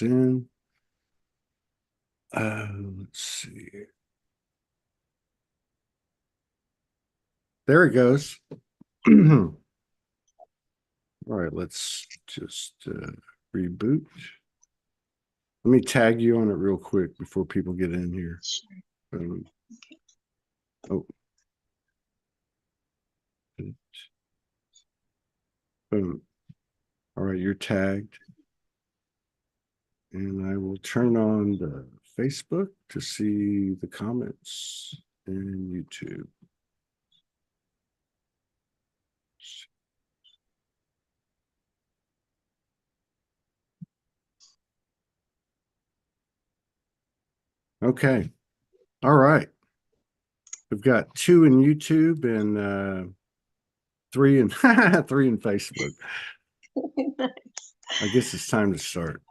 in. Let's see. There it goes. All right, let's just reboot. Let me tag you on it real quick before people get in here. Sure. Oh. Boom. All right, you're tagged. And I will turn on the Facebook to see the comments and YouTube. Okay. All right. We've got 2 in YouTube and 3 in 3 in Facebook. Nice. I guess it's time to start.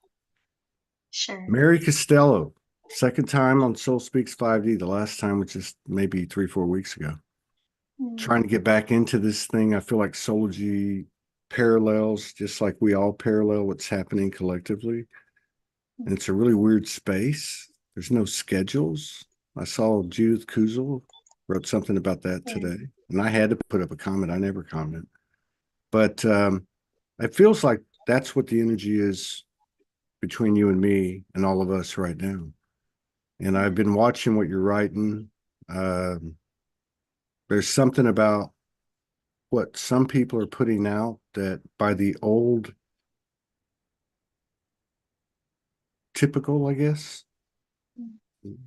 Sure. Mary Costello, second time on Soul Speaks 5D. The last time was just maybe 3-4 weeks ago. Trying to get back into this thing. I feel like Soulology parallels, just like we all parallel what's happening collectively. And it's a really weird space. There's no schedules. I saw Judith Kuzel wrote something about that today, and I had to put up a comment. I never comment. But it feels like that's what the energy is between you and me and all of us right now. And I've been watching what you're writing. There's something about what some people are putting out that by the old typical, I guess,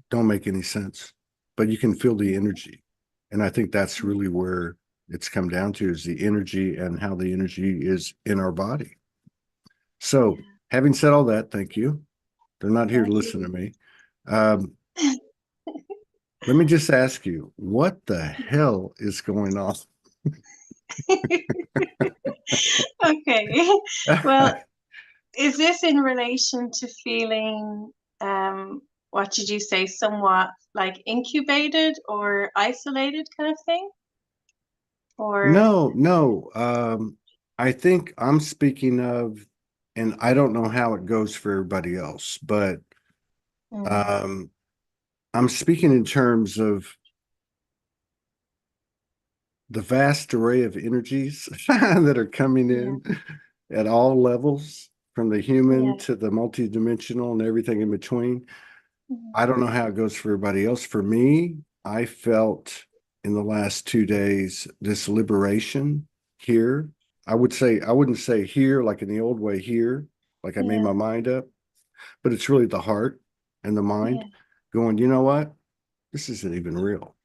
don't make any sense, but you can feel the energy. And I think that's really where it's come down to, is the energy and how the energy is in our body. So having said all that, thank you. They're not here to listen to me. Let me just ask you, what the hell is going on? Okay. Well, is this in relation to feeling, what did you say, somewhat like incubated or isolated kind of thing? Or No. I think I'm speaking of, and I don't know how it goes for everybody else, but I'm speaking in terms of the vast array of energies that are coming in at all levels, from the human to the multidimensional and everything in between. I don't know how it goes for everybody else. For me, I felt in the last 2 days this liberation here. I wouldn't say here like in the old way here, like I made my mind up, but it's really the heart and the mind going, you know what? This isn't even real.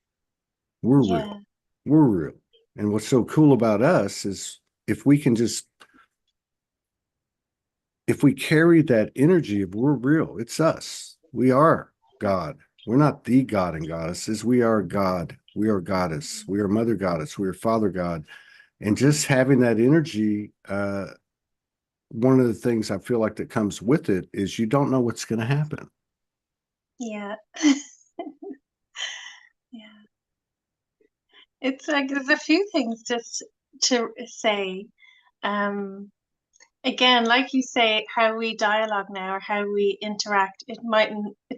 We're real. We're real. And what's so cool about us is if we can just, if we carry that energy of we're real, it's us. We are God. We're not the God and goddesses. We are God. We are goddess. We are mother goddess. We are father God. And just having that energy, one of the things I feel like that comes with it is you don't know what's going to happen. Yeah. It's like there's a few things just to say. Again, like you say, how we dialogue now or how we interact, it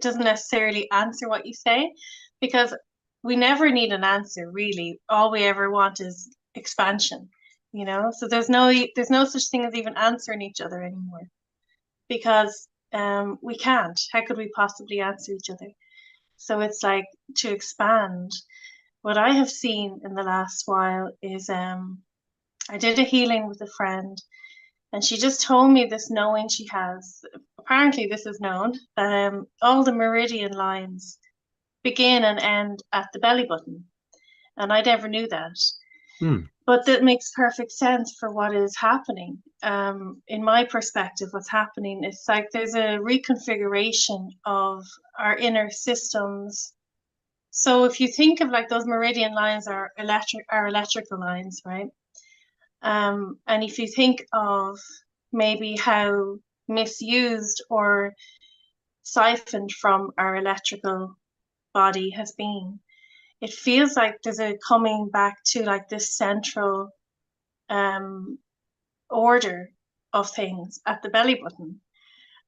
doesn't necessarily answer what you say, because we never need an answer, really. All we ever want is expansion, you know? So there's no such thing as even answering each other anymore, because we can't. How could we possibly answer each other? So it's like to expand. What I have seen in the last while is I did a healing with a friend, and she just told me this knowing she has. Apparently, this is known that all the meridian lines begin and end at the belly button. And I never knew that. But that makes perfect sense for what is happening. In my perspective, what's happening is like there's a reconfiguration of our inner systems. So if you think of like those meridian lines are electrical lines, right? And if you think of maybe how misused or siphoned from our electrical body has been, it feels like there's a coming back to like this central order of things at the belly button.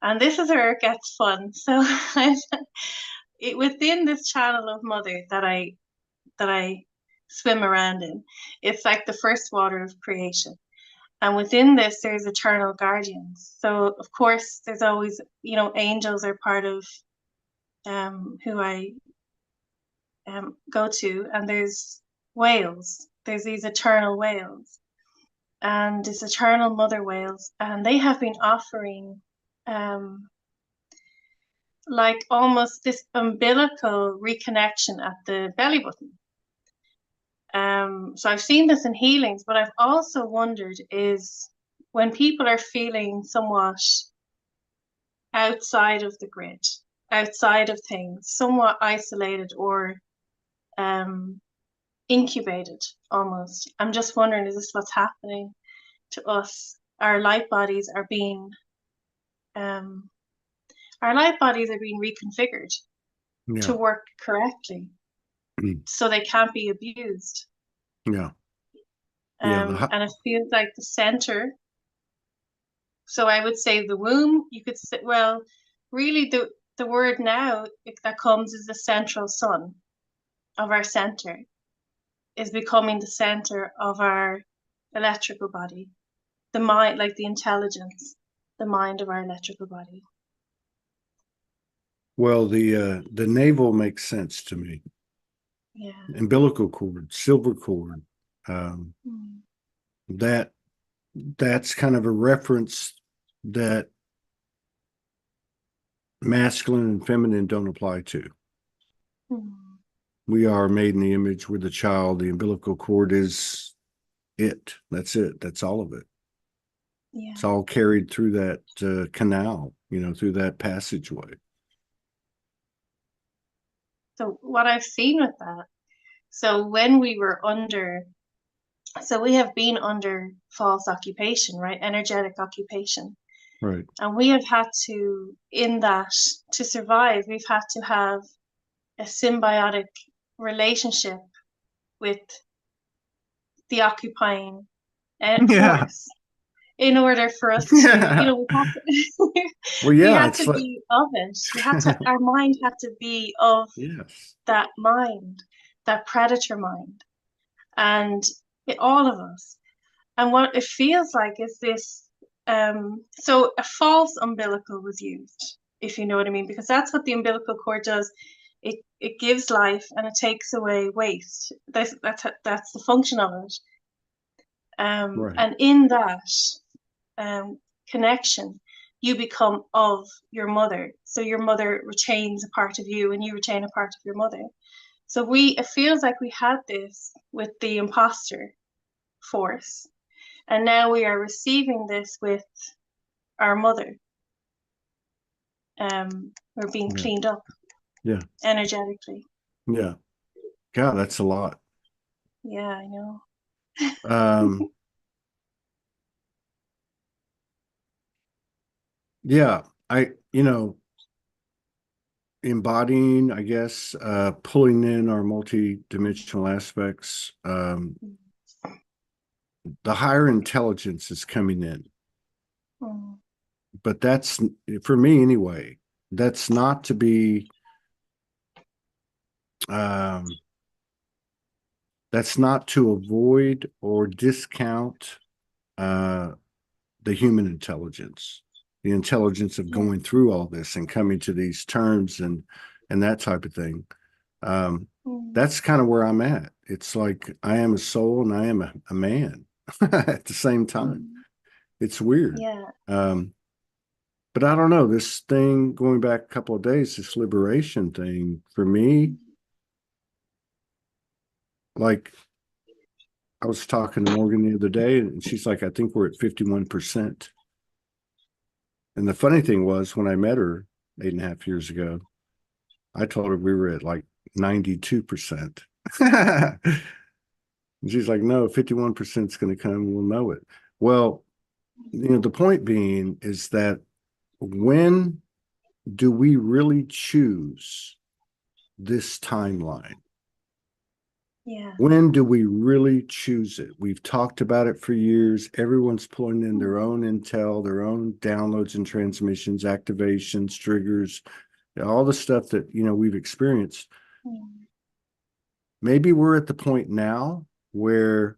And this is where it gets fun. So within this channel of mother that I swim around in, it's like the first water of creation. And within this, there's eternal guardians. So of course, there's always, angels are part of who I go to, and there's whales. There's these eternal whales, and this eternal mother whales, and they have been offering like almost this umbilical reconnection at the belly button. So I've seen this in healings, but I've also wondered is when people are feeling somewhat outside of the grid, outside of things, somewhat isolated or incubated almost. I'm just wondering, is this what's happening to us? Um, our light bodies are being reconfigured Yeah. to work correctly, so they can't be abused. Yeah. Yeah. And it feels like the center. So I would say the womb. You could say, well, really the word now that comes is the central sun of our center is becoming the center of our electrical body, the mind, like the intelligence, the mind of our electrical body. Well, the navel makes sense to me. Yeah. Umbilical cord, silver cord. Mm. That's kind of a reference that masculine and feminine don't apply to. Mm. We are made in the image. We're the child. The umbilical cord is it. That's it. That's all of it. Yeah. It's all carried through that canal, through that passageway. So what I've seen with that, so when we were so we have been under false occupation, right? Energetic occupation. Right. And we have had to, in that, to survive, we've had to have a symbiotic relationship with the occupying Yeah. force in order for us to, Yeah. we had to, Well, we yeah, had it's to like, be of it. Our mind had to be of yes. that mind, that predator mind, and all of us. And what it feels like is this. So a false umbilical was used, if you know what I mean, because that's what the umbilical cord does. It gives life and it takes away waste. That's the function of it. Right. And in that connection, you become of your mother. So your mother retains a part of you, and you retain a part of your mother. So it feels like we had this with the imposter force, and now we are receiving this with our mother. We're being Yeah. cleaned up Yeah. energetically. Yeah. God, that's a lot. Yeah, I know. Um, yeah, embodying, I guess, pulling in our multi-dimensional aspects. The higher intelligence is coming in, Mm. but that's, for me anyway, that's not to be, um, that's not to avoid or discount uh, the human intelligence, the intelligence of Yeah. going through all this and coming to these terms and that type of thing. Mm. That's kind of where I'm at. It's like I am a soul and I am a man at the same time. Mm. It's weird. Yeah. But I don't know, this thing going back a couple of days, this liberation thing for me, like I was talking to Morgan the other day and she's like, I think we're at 51%. And the funny thing was when I met her 8.5 years ago, I told her we were at like 92%. And she's like, no, 51% is going to come. We'll know it. Well, the point being is that when do we really choose this timeline? Yeah. When do we really choose it? We've talked about it for years. Everyone's pulling in their own intel, their own downloads and transmissions, activations, triggers, all the stuff that, we've experienced. Mm. Maybe we're at the point now where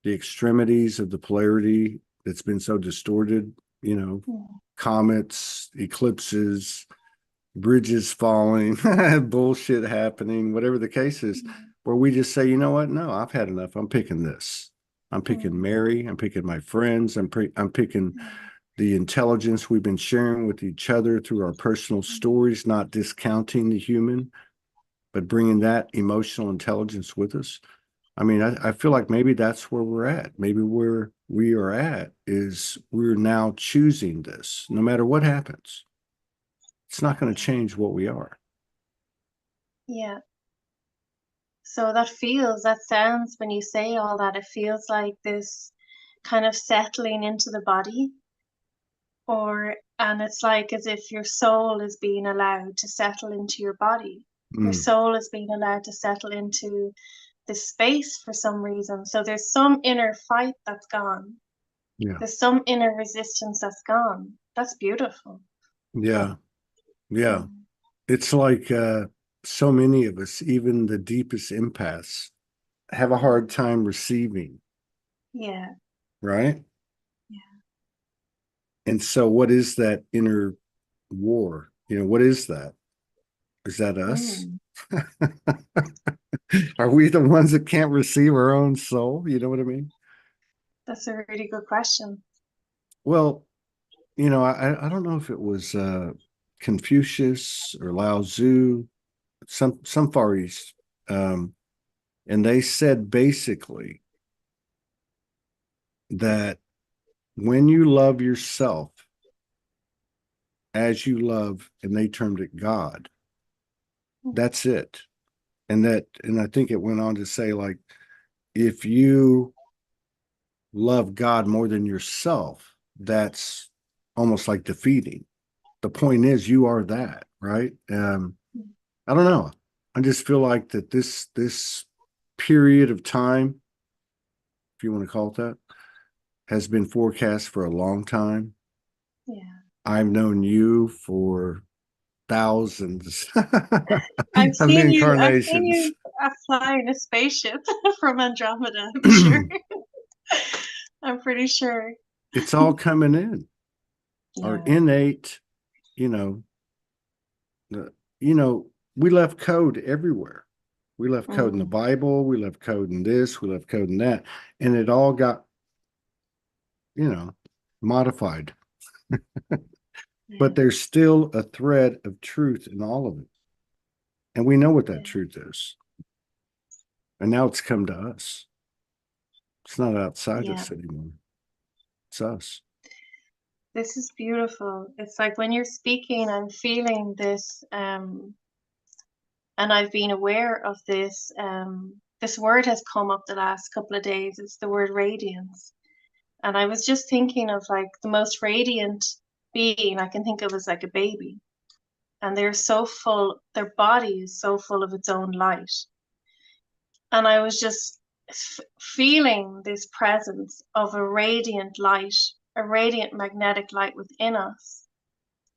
the extremities of the polarity that's been so distorted, Mm. comets, eclipses, bridges falling, bullshit happening, whatever the case is, Mm. where we just say, you know what? No, I've had enough. I'm picking this. I'm picking Mm. Mary. I'm picking my friends. I'm picking Mm. the intelligence we've been sharing with each other through our personal stories, not discounting the human, but bringing that emotional intelligence with us. I mean, I feel like maybe that's where we're at. Maybe where we are at is we're now choosing this. No matter what happens, it's not going to Yeah. change what we are. Yeah. So that sounds, when you say all that, it feels like this kind of settling into the body, and it's like as if your soul is being allowed to settle into your body. Your Mm, soul is being allowed to settle into this space for some reason. So there's some inner fight that's gone. yeah. There's some inner resistance that's gone. That's beautiful. Yeah. Yeah. Mm. It's like so many of us, even the deepest empaths, have a Mm. hard time receiving, Yeah. right? Yeah. And so, what is that inner war? What is that? Is that us? Mm. Are we the ones that can't receive our own soul? You know what I mean? That's a really good question. Well, I don't know if it was Confucius or Lao Tzu, some Far East, um, and they said basically that when you love yourself as you love, and they termed it God, Mm. that's it. And I think it went on to say, like, if you love God more than yourself, that's almost like defeating. The point is, you are that, right? Mm. I don't know. I just feel like that this period of time, if you want to call it that, has been forecast for a long time. Yeah. I've known you for thousands I've of seen you. I've seen incarnations. you flying a spaceship from Andromeda. I'm sure. I'm pretty sure. It's all coming in. Our Yeah. innate, you know, the, we left code everywhere. We left code in the Mm. Bible. We left code in this. We left code in that, and it all got, you know, modified. But Yeah. there's still a thread of truth in all of it, and we know what that Yeah. truth is. And now it's come to us. It's not outside Yeah. us anymore. It's us. This is beautiful. It's like when you're speaking, I'm feeling this, and I've been aware of this. This word has come up the last couple of days. It's the word radiance. And I was just thinking of like the most radiant being I can think of as like a baby. And they're so full, their body is so full of its own light. And I was just feeling this presence of a radiant light, a radiant magnetic light within us.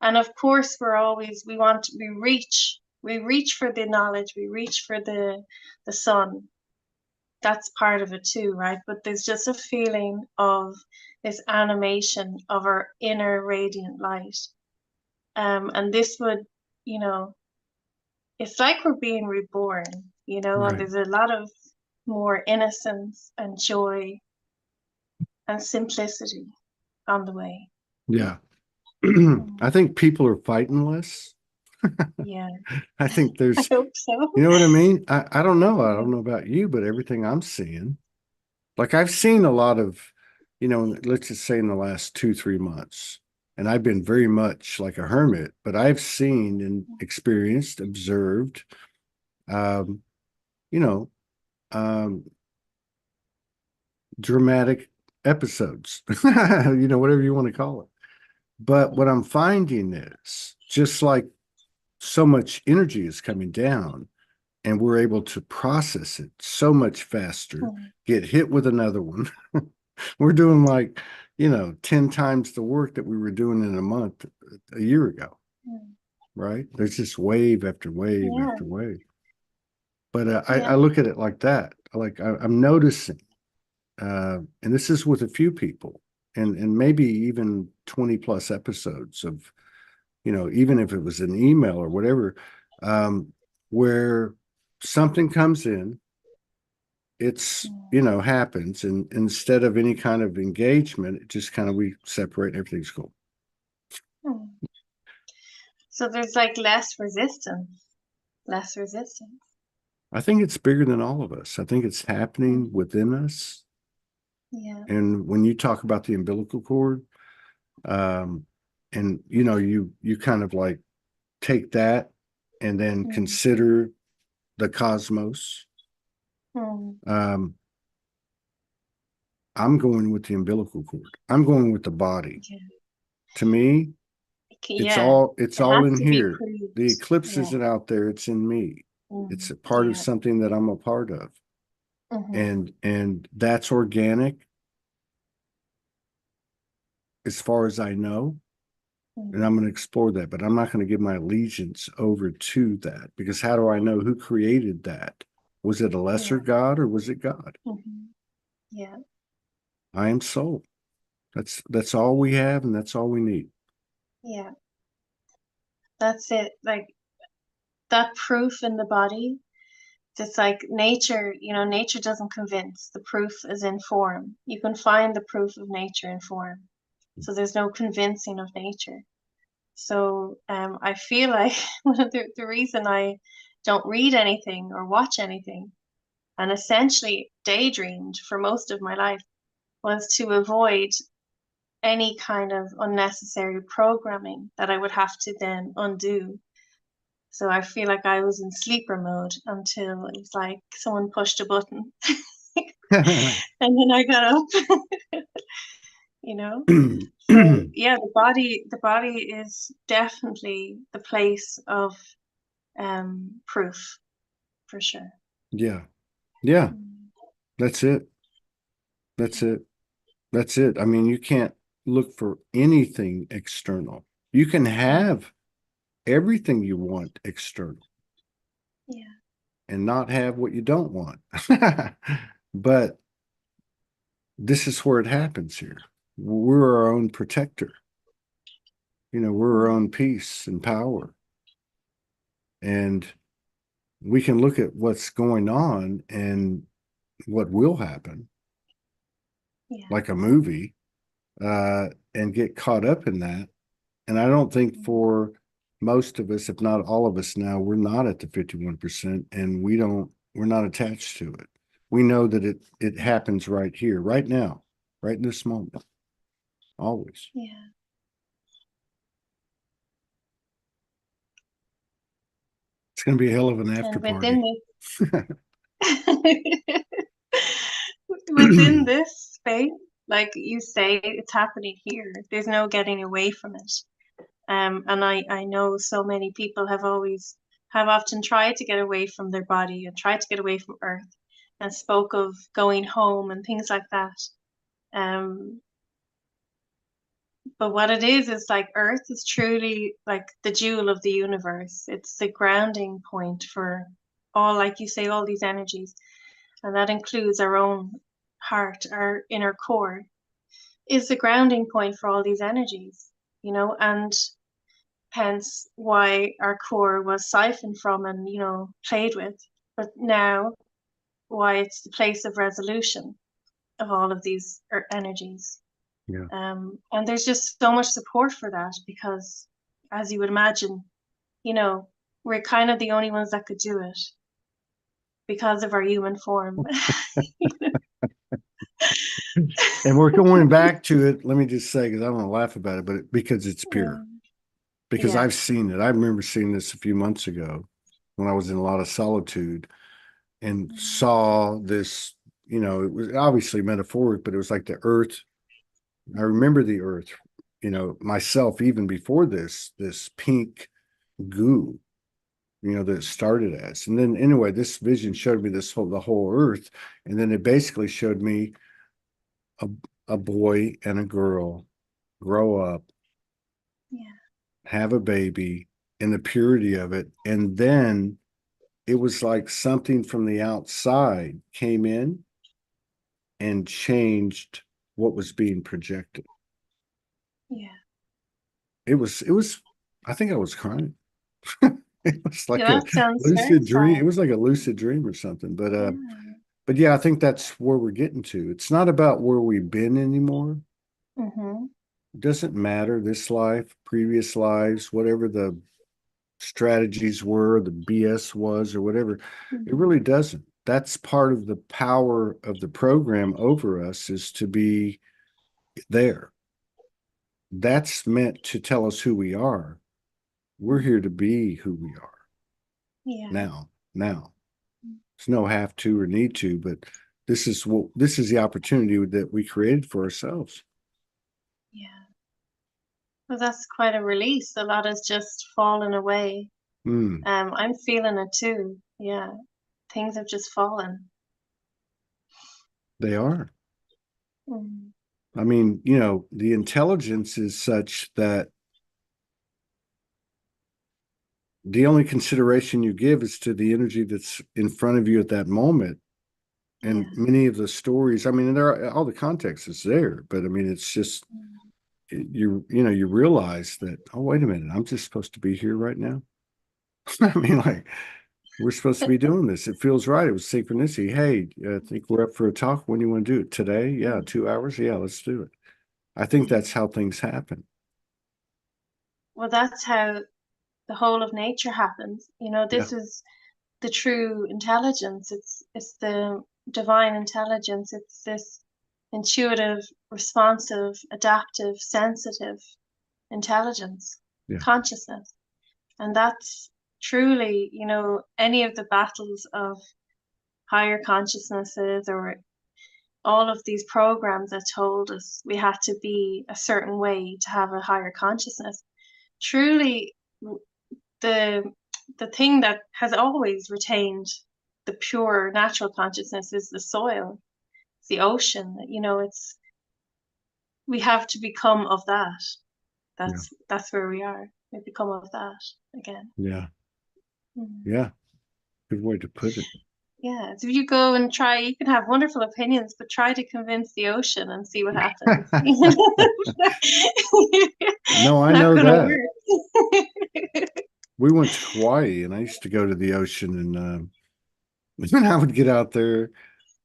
And of course, we reach for the knowledge, we reach for the sun. That's part of it too, right? But there's just a feeling of this animation of our inner radiant light. And this would, you know, it's like we're being reborn, and Right. there's a lot of more innocence and joy and simplicity on the way. Yeah. I Mm. think people are fighting less. Yeah, I think I there's, hope so. you know what I mean? I don't know. I Yeah. don't know about you, but everything I'm seeing, like I've seen a lot of, let's just say in the last 2, 3 months, and I've been very much like a hermit, but I've seen and experienced, observed, um, you know, um, dramatic episodes, whatever you want to call it. But what I'm finding is just like so much energy is coming down, and we're able to process it so much faster, get hit with another one. We're doing like, 10 times the work that we were doing in a month a year ago, right? There's just wave after wave Yeah. after wave. But I Yeah. look at it like that. Like I'm noticing, and this is with a few people, and maybe even 20 plus episodes of, even if it was an email or whatever, where something comes in, it's, happens, and instead of any kind of engagement, it just kind of, we separate, everything's cool. So there's like less resistance. Less resistance. I think it's bigger than all of us. I think it's happening within us. Yeah. And when you talk about the umbilical cord, and you kind of like take that and then consider the cosmos. I'm going with the umbilical cord. I'm going with the body. Yeah. To me, it's Yeah. all It in has to be here. proved. The eclipse Yeah. isn't out there, it's in me. It's a part of Yeah. something that I'm a part of. And that's organic as far as I know. And I'm going to explore that, but I'm not going to give my allegiance over to that, because how do I know who created that? Was it a lesser God or was it God? Yeah. I am soul. That's all we have, and that's all we need. Yeah. That's it. Like that proof in the body. It's like nature, nature doesn't convince. The proof is in form. You can find the proof of nature in form. So there's no convincing of nature. So I feel like one of the reason I don't read anything or watch anything, and essentially daydreamed for most of my life, was to avoid any kind of unnecessary programming that I would have to then undo. So I feel like I was in sleeper mode until it was like someone pushed a button and then I got up, you know? So yeah, the body is definitely the place of proof for sure. Yeah. Yeah. Mm. That's it. That's it. That's it. I mean, you can't look for anything external. You can have everything you want external Yeah. and not have what you don't want. But this is where it happens here. We're our own protector. We're our own peace and power. And we can look at what's going on and what will happen, Yeah. like a movie, and get caught up in that. And I don't think for most of us, if not all of us now, we're not at the 51%, and we're not attached to it. We know that it happens right here, right now, right in this moment, always. Yeah. It's going to be a hell of an after And within party. this within this space, like you say, it's happening here. There's no getting away from it. And I know so many people have often tried to get away from their body and tried to get away from Earth and spoke of going home and things like that. Um, but what it is like Earth is truly like the jewel of the universe. It's the grounding point for all, like you say, all these energies. And that includes our own heart, our inner core, is the grounding point for all these energies, and hence why our core was siphoned from and, played with. But now, why it's the place of resolution of all of these energies. Yeah. And there's just so much support for that because, as you would imagine, we're kind of the only ones that could do it because of our human form. And we're going back to it. Let me just say, because I don't want to laugh about it, but because it's pure. Yeah. Because Yeah. I've seen it. I remember seeing this a few months ago when I was in a lot of solitude and saw this, it was obviously metaphoric, but it was like the earth. I remember the earth, myself, even before this pink goo. that it started as. And then anyway, this vision showed me the whole earth. And then it basically showed me a, a boy and a girl grow up, Yeah. have a baby, in the purity of it. And then it was like something from the outside came in and changed what was being projected. Yeah. It was, I think I was crying. It was like Yeah, a that sounds very lucid dream. It sad. was like a lucid dream or something. Yeah. But yeah, I think that's where we're getting to. It's not about where we've been anymore. Mm-hmm. It doesn't matter this life, previous lives, whatever the strategies were, the BS was, or whatever. It Mm-hmm. really doesn't. That's part of the power of the program over us, is to be there. That's meant to tell us who we are. We're here to be who we are Yeah. now. Now. There's no have to or need to, but this is the opportunity that we created for ourselves. Yeah. Well, that's quite a release. A lot has just fallen away. Mm, I'm feeling it too. Yeah. Things have just fallen. they are. Mm. I mean, the intelligence is such that the only consideration you give is to the energy that's in front of you at that moment. And Yeah. many of the stories, I mean, all the context is there, but I mean, it's just Mm. you realize that, oh, wait a minute, I'm just supposed to be here right now. I mean, like, we're supposed to be doing this. It feels right. It was synchronicity. Hey, I think we're up for a talk. When you want to do it? Today? Yeah, Mm. 2 hours. Yeah, let's do it. I think Yeah. that's how things happen. Well, that's how the whole of nature happens. Yeah, This is the true intelligence. It's the divine intelligence. It's this intuitive, responsive, adaptive, sensitive intelligence, yeah, consciousness. And that's truly, any of the battles of higher consciousnesses or all of these programs that told us we had to be a certain way to have a higher consciousness. Truly, the the thing that has always retained the pure natural consciousness is the soil, it's the ocean. It's we have to become of that. yeah, That's where we are. We become of that again. yeah, Mhm. yeah. Good way to put it. Yeah, so if you go and try, you can have wonderful opinions, but try to convince the ocean and see what happens. No, I Not know gonna that. work. We went to Hawaii, and I used to go to the ocean, and then I would get out there,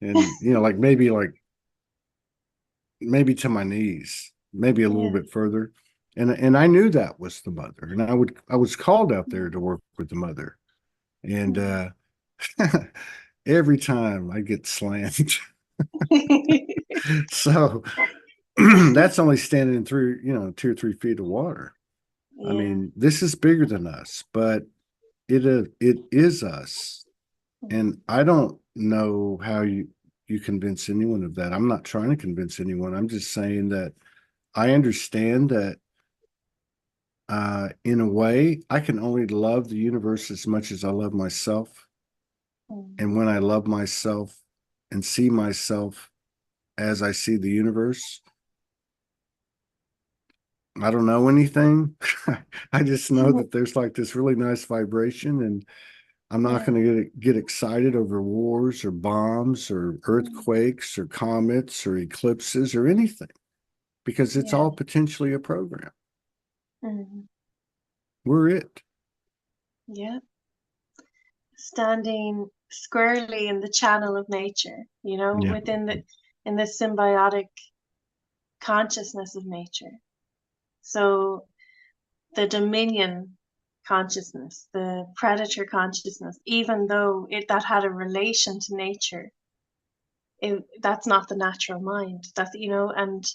and like maybe to my knees, maybe a little Yeah. bit further, and I knew that was the mother, and I was called out there to work with the mother, and Mm. every time I get slammed. So that's only standing through 2 or 3 feet of water. I Yeah. mean, this is bigger than us, but it is us. Mm. And I don't know how you convince anyone of that. I'm not trying to convince anyone. I'm just saying that I understand that in a way, I can only love the universe as much as I love myself. Mm. And when I love myself and see myself as I see the universe, I don't know anything. I just know that there's like this really nice vibration, and I'm not Yeah. going to get excited over wars or bombs or Mm. earthquakes or comets or eclipses or anything, because it's Yeah. all potentially a program. Mm. We're it. Yeah. Standing squarely in the channel of nature, Yeah. within in the symbiotic consciousness of nature. So the dominion consciousness, the predator consciousness, even though that had a relation to nature, that's not the natural mind. And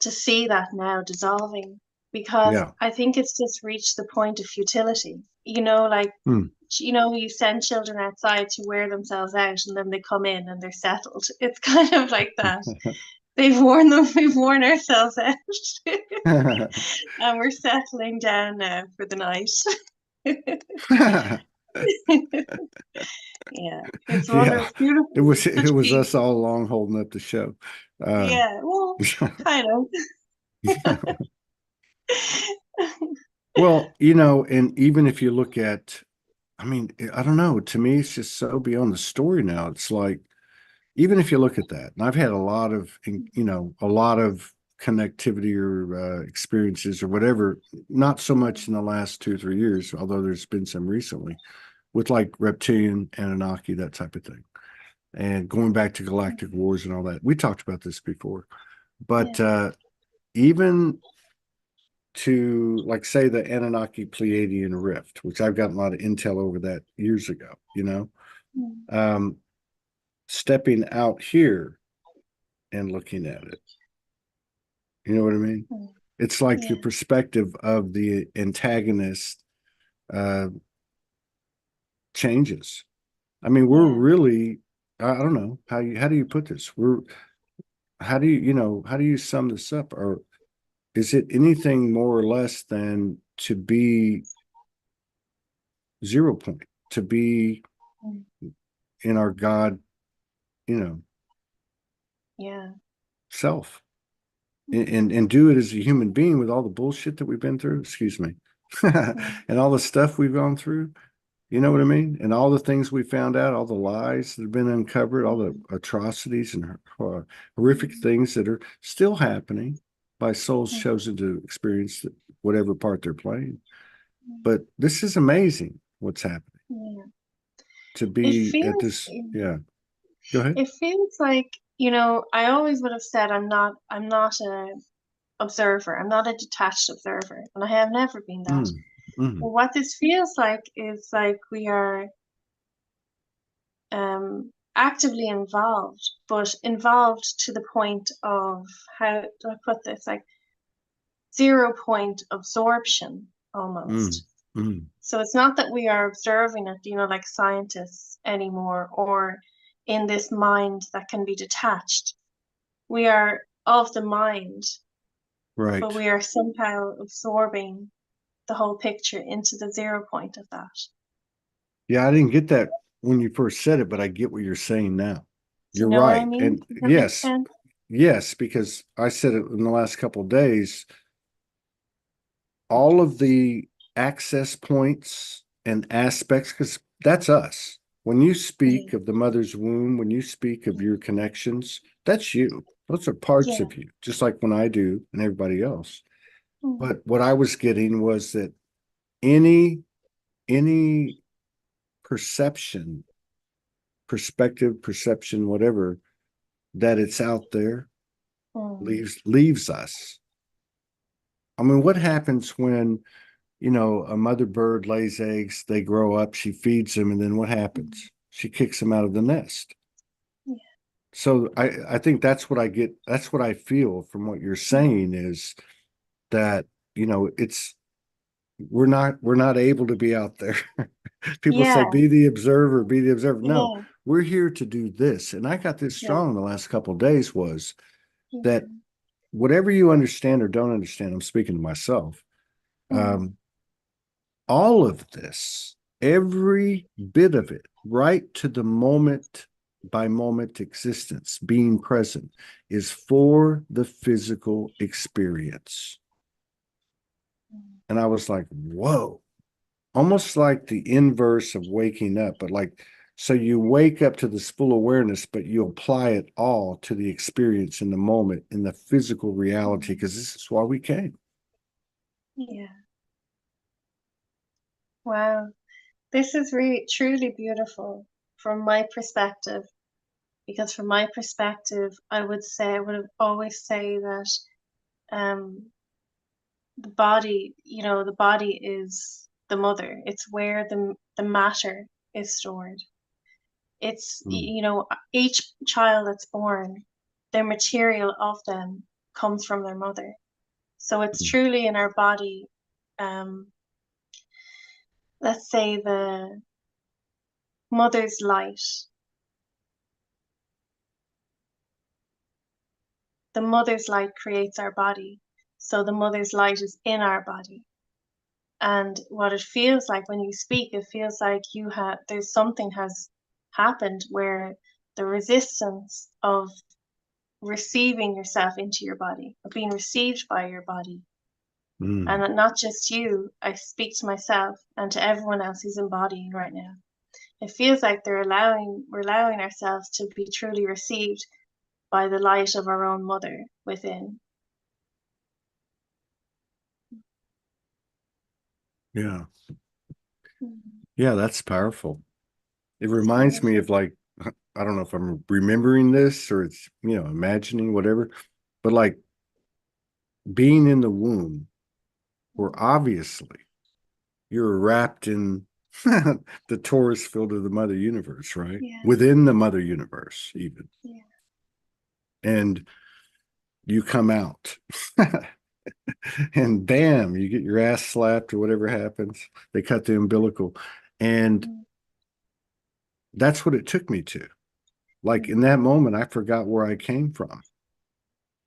to see that now dissolving, because Yeah. I think it's just reached the point of futility. Like, Hmm. you send children outside to wear themselves out and then they come in and they're settled. It's kind of like that. They've worn them, we've worn ourselves out. And we're settling down now for the night. Yeah, it's Yeah, wonderful, it's beautiful. it was Such us peace. all along holding up the show. Uh, Yeah, well, kind of. well, and even if you look at, I mean, I don't know. To me, it's just so beyond the story now. It's like, even if you look at that, and I've had a lot of, a lot of connectivity or experiences or whatever, not so much in the last 2 or 3 years, although there's been some recently with like reptilian, Anunnaki, that type of thing. And going back to galactic wars and all that. We talked about this before. But Yeah. even to, like, say, the Anunnaki Pleiadian rift, which I've gotten a lot of intel over that years ago, Mm. um, stepping out here and looking at it. You know what I mean? Mm. It's like your Yeah. perspective of the antagonist uh, changes. I mean, we're Yeah. really, I don't know how do you put this? How do how do you sum this up? Or is it anything more or less than to be 0 point, to be Mm. in our God, you know, Yeah. self, and, Mm. and do it as a human being with all the bullshit that we've been through, excuse me, Mm. and all the stuff we've gone through, you know what I mean? And all the things we found out, all the lies that have been uncovered, all the atrocities and horrific Mm. things that are still happening by souls Mm. chosen to experience whatever part they're playing. Mm. But this is amazing what's happening Yeah. to It be at feels, this. Yeah, go ahead. it feels like, I always would have said I'm not a observer. I'm not a detached observer, and I have never been that. Mm, mm, But what this feels like is like we are actively involved, but involved to the point of, how do I put this? Like 0 point absorption mm, almost. mm. So it's not that we are observing it, like scientists anymore, or in this mind that can be detached. We are of the mind, but Right. we are somehow absorbing the whole picture into the 0 point of that. Yeah, I didn't get that when you first said it, but I get what you're saying now. Do You're you know what I right. mean? And Does that make yes, sense? yes, because I said it in the last couple of days, all of the access points and aspects, because that's us. When you Yeah. speak of the mother's womb, when you speak of your connections, that's you. Those are parts Yeah. of you, just like when I do and everybody else. Mm. But what I was getting was that any any perception, perspective, perception, whatever, that it's out there Mm. leaves us. I mean, what happens when a mother bird lays eggs, they grow up, she feeds them, and then what Mm. happens? She kicks them out of the nest. Yeah. So I think that's what I get. That's what I feel from what you're Mm. saying is that, it's we're not able to be out there. People say, Yeah. be the observer, be the observer. No, Yeah. we're here to do this. And I got this Yeah. strong the last couple of days was that Yeah. whatever you understand or don't understand, I'm speaking to myself. Mm. Um, all of this, every bit of it, right to the moment by moment existence, being present, is for the physical experience. Mm. And I was like, whoa, almost like the inverse of waking up, but like, so you wake up to this full awareness, but you apply it all to the experience in the moment, in the physical reality, Mm. because this is why we came. Yeah. Wow. This is really truly beautiful from my perspective, because from my perspective, I would always say that um the body is the mother. It's where the matter is stored. It's, Mm, each child that's born, their material of them comes from their mother. So it's mm, truly in our body. Let's say the mother's light. The mother's light creates our body. So the mother's light is in our body. And what it feels like when you speak, it feels like there's something has happened where the resistance of receiving yourself into your body, of being received by your body. Mm. And not just you, I speak to myself and to everyone else who's embodying right now. It feels like we're allowing ourselves to be truly received by the light of our own mother within. Yeah. Mm. Yeah, that's powerful. It It's reminds me beautiful. of like, I don't know if I'm remembering this or it's, imagining whatever, but like being in the womb where Mm. obviously you're wrapped in the torus field of the mother universe, right? Yeah, Within the mother universe, even. yeah, And you come out and bam, you get your ass slapped or whatever happens. They cut the umbilical. And mm, that's what it took me to. Like in mm, that moment, I forgot where I came from.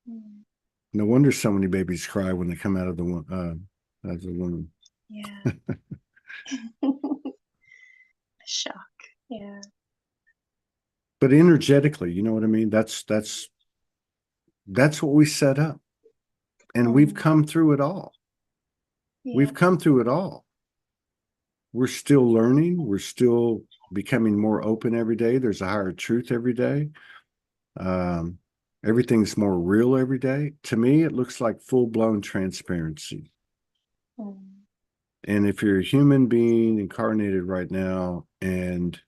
mm. No wonder so many babies cry when they come out of the as a woman. Yeah. Shock. Yeah. But energetically, you know what I mean? That's what we set up, and we've Mm, come through it all. We've yeah. come through it all. We're still learning. We're still becoming more open every day. There's a higher truth every day. Um, Everything's more real every day. To me, it looks like full blown transparency. Mm, And if you're a human being incarnated right now, and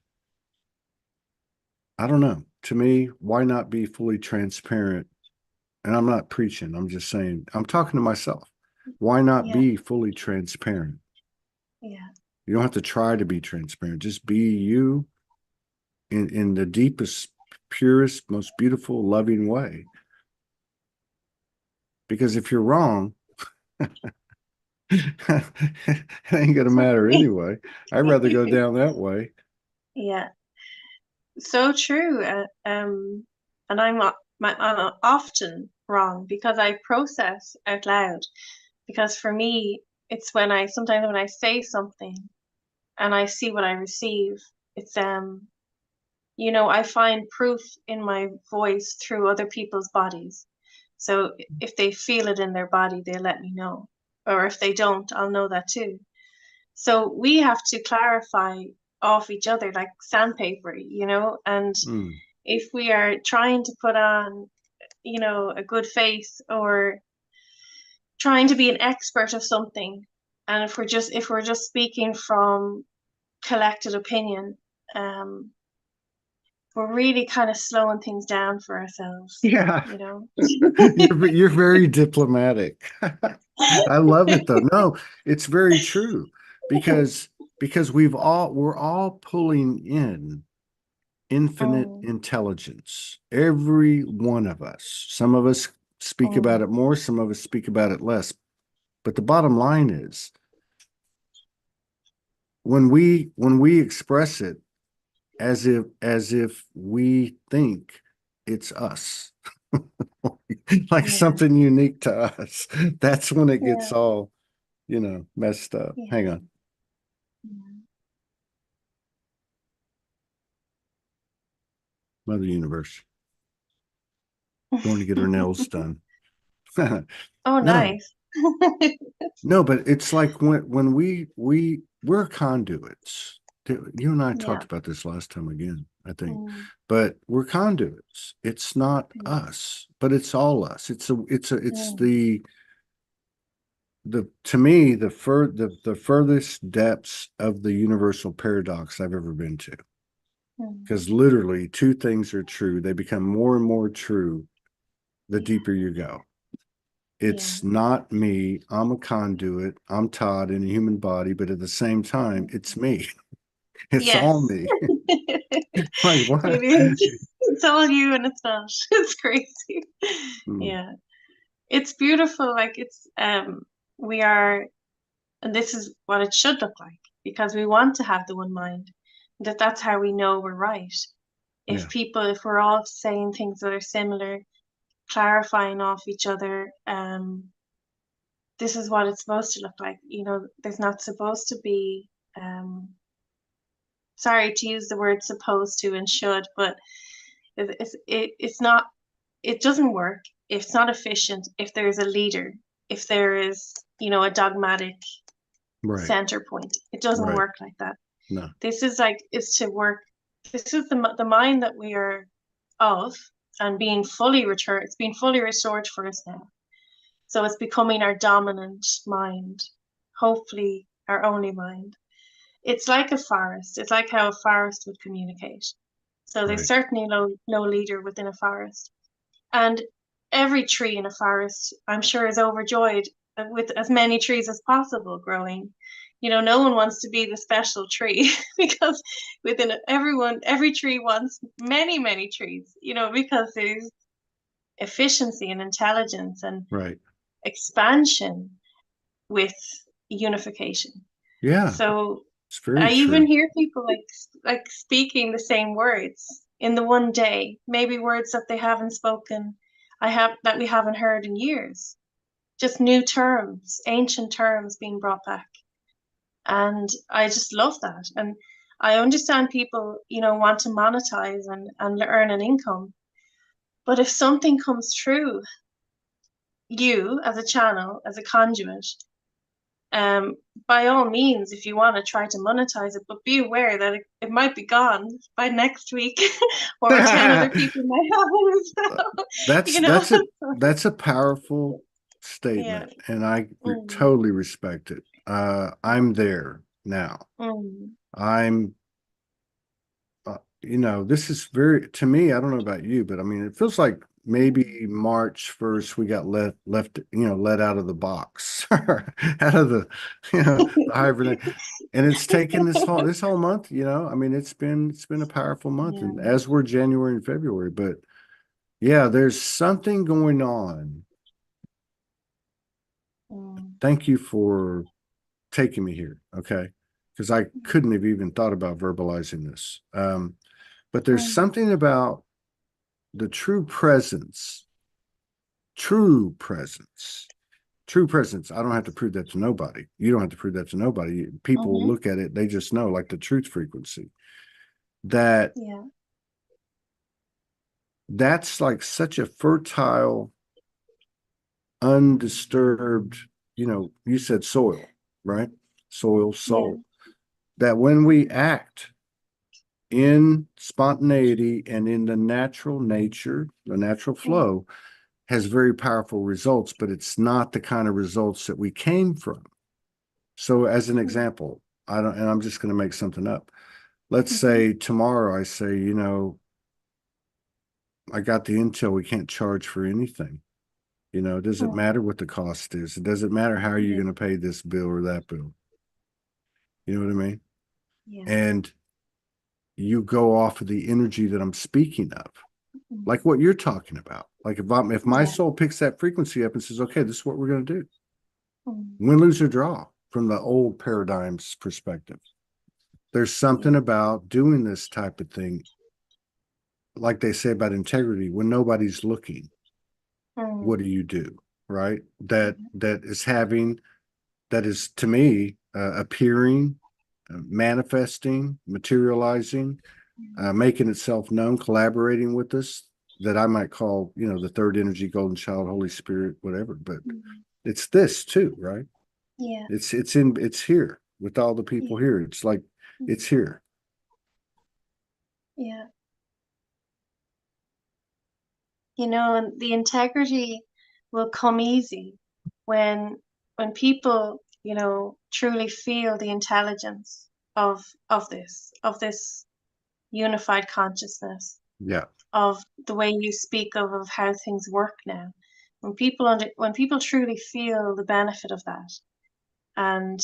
I don't know, to me, why not be fully transparent? And I'm not preaching, I'm just saying, I'm talking to myself. Why not yeah. be fully transparent? Yeah. You don't have to try to be transparent. Just be you in the deepest, purest, most beautiful, loving way. Because if you're wrong, it ain't gonna matter Totally. anyway. I'd rather go down that way. Yeah. So true. And I'm often wrong because I process out loud. Because for me, it's sometimes when I say something and I see what I receive, it's I find proof in my voice through other people's bodies. So if they feel it in their body, they let me know. Or if they don't, I'll know that too. So we have to clarify off each other like sandpaper. And Mm. if we are trying to put on, a good face or trying to be an expert of something, and if we're just speaking from collected opinion, um, we're really kind of slowing things down for ourselves, Yeah, you know? you're very diplomatic. I love it though. No, it's very true because we're all pulling in infinite Mm, intelligence. Every one of us. Some of us speak about mm, it more, some of us speak about it less. But the bottom line is when we express it as if we think it's us, like yeah, something unique to us, that's when it gets yeah, all, messed up. Hang yeah, on. Mother Universe going to get her yeah. nails done. Oh, No, nice. no, but it's like when we're conduits. You and I talked Yeah. about this last time again, I think. Mm, But we're conduits. It's not mm, us, but it's all us. It's mm, the to me the furthest depths of the universal paradox I've ever been to. mm. Because literally two things are true. They become more and more true the Yeah, deeper you go. yeah, It's not me. I'm a conduit. I'm Todd in a human body, but at the same time, mm. it's me. It's all Yes. me. Like what? It is. It's all you and it's not. It's crazy. Hmm. Yeah. It's beautiful. Like we are, and this is what it should look like because we want to have the one mind. That's how we know we're right. Yeah. If we're all saying things that are similar, clarifying off each other, this is what it's supposed to look like. You know, there's not supposed to be, sorry to use the word supposed to and should, but it's not, it doesn't work. It's not efficient if there's a leader, if there is, you know, a dogmatic Right. center point. It doesn't Right. work like that. No. This is like, is to work. This is the mind that we are of, and being fully returned. It's been fully restored for us now. So it's becoming our dominant mind, hopefully our only mind. It's like a forest. It's like how a forest would communicate. So there's Right. certainly no leader within a forest. And every tree in a forest, I'm sure, is overjoyed with as many trees as possible growing. You know, no one wants to be the special tree because every tree wants many, many trees, you know, because there's efficiency and intelligence and Right. expansion with unification. Yeah. So It's very I even true. hear people like speaking the same words in the one day, maybe words that they haven't spoken, I have that we haven't heard in years. Just new terms, ancient terms being brought back. And I just love that. And I understand people, you know, want to monetize and earn an income. But if something comes through you as a channel, as a conduit, um, by all means, if you want to try to monetize it, but be aware that it might be gone by next week, or 10 other people might have it as well, That's you know? that's a powerful Yeah. statement, and I Mm, totally respect it. I'm there now. mm, I'm this is very, to me, I don't know about you, but I mean, it feels like maybe mm. March 1st we got left, let out of the box, out of the hibernate. And it's taken this whole month, I mean, it's been a powerful month, and Yeah. as we're January and February, but yeah, there's something going on. Mm, Thank you for taking me here, okay? Because I couldn't have even thought about verbalizing this. But there's mm, something about the true presence, true presence. I don't have to prove that to nobody. You don't have to prove that to nobody. People mhm. look at it, they just know, like the truth frequency. That Yeah. that's like such a fertile, undisturbed, you said soil, right? Soil, Yeah. soul. That when we act in spontaneity and in the natural nature, the natural Mm, flow, has very powerful results, but it's not the kind of results that we came from. So, as an mm, example, and I'm just going to make something up. Let's mhm. say tomorrow I say, I got the intel, we can't charge for anything. It doesn't Mm, matter what the cost is. It doesn't matter how you're yeah. going to pay this bill or that bill. You know what I mean? Yeah. And you go off of the energy that I'm speaking of, Mm, like what you're talking about. Like if my yeah. soul picks that frequency up and says, okay, this is what we're going to do. Mm, Win, lose, or draw from the old paradigm's perspective. There's yeah. something about doing this type of thing, like they say about integrity, when nobody's looking. What Mm, do? Right? That is to me appearing, manifesting, materializing, mm, making itself known, collaborating with us. That I might call, the third energy, golden child, Holy Spirit, whatever. But mm. it's this too, right? Yeah. It's here with all the people Yeah. here. It's like Mm, it's here. yeah. You know, and the integrity will come easy when people, you know, truly feel the intelligence of this unified consciousness, Yeah, of the way you speak of how things work now. When people truly feel the benefit of that, and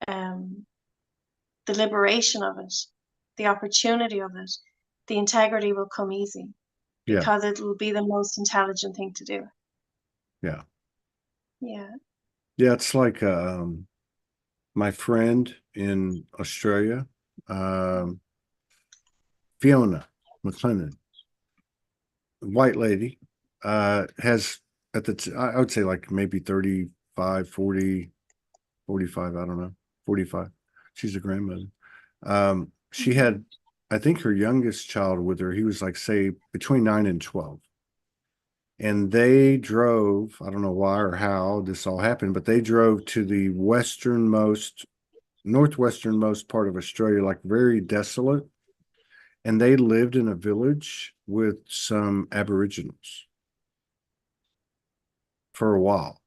um the liberation of it, the opportunity of it, the integrity will come easy yeah, because it will be the most intelligent thing to do. yeah, Yeah. yeah. It's like my friend in Australia, um, Fiona McLennan, white lady, has I would say like maybe 30, 45, 40, 45, I don't know, 45. She's a grandmother. She Mm-hmm. had, I think her youngest child with her, he was like, say, between 9 and 12. And they drove, I don't know why or how this all happened, but they drove to the northwesternmost part of Australia, like very desolate. And they lived in a village with some Aboriginals for a while.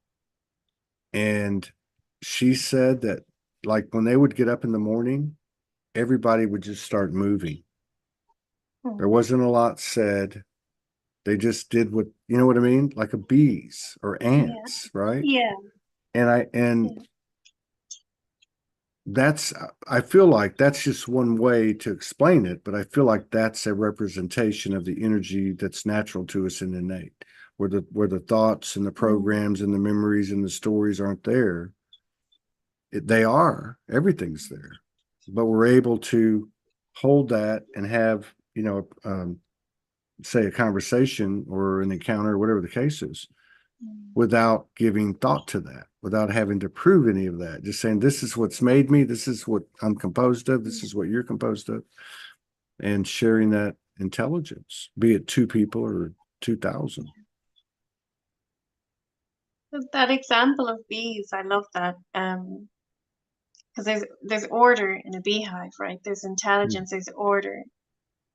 And she said that, like, when they would get up in the morning, everybody would just start moving. There wasn't a lot said. They just did what, you know what I mean? Like a bees or Yeah. ants, right? Yeah. And Yeah. that's, I feel like that's just one way to explain it, but I feel like that's a representation of the energy that's natural to us in innate, where the thoughts and the Mm. programs and the memories and the stories aren't there. They are, everything's there, but we're able to hold that and have, say a conversation or an encounter, or whatever the case is, Mm. without giving thought to that, without having to prove any of that. Just saying, this is what's made me, this is what I'm composed of, this is what you're composed of, and sharing that intelligence, be it two people or 2,000. That example of bees, I love that. Because there's order in a beehive, right? There's intelligence, there's order,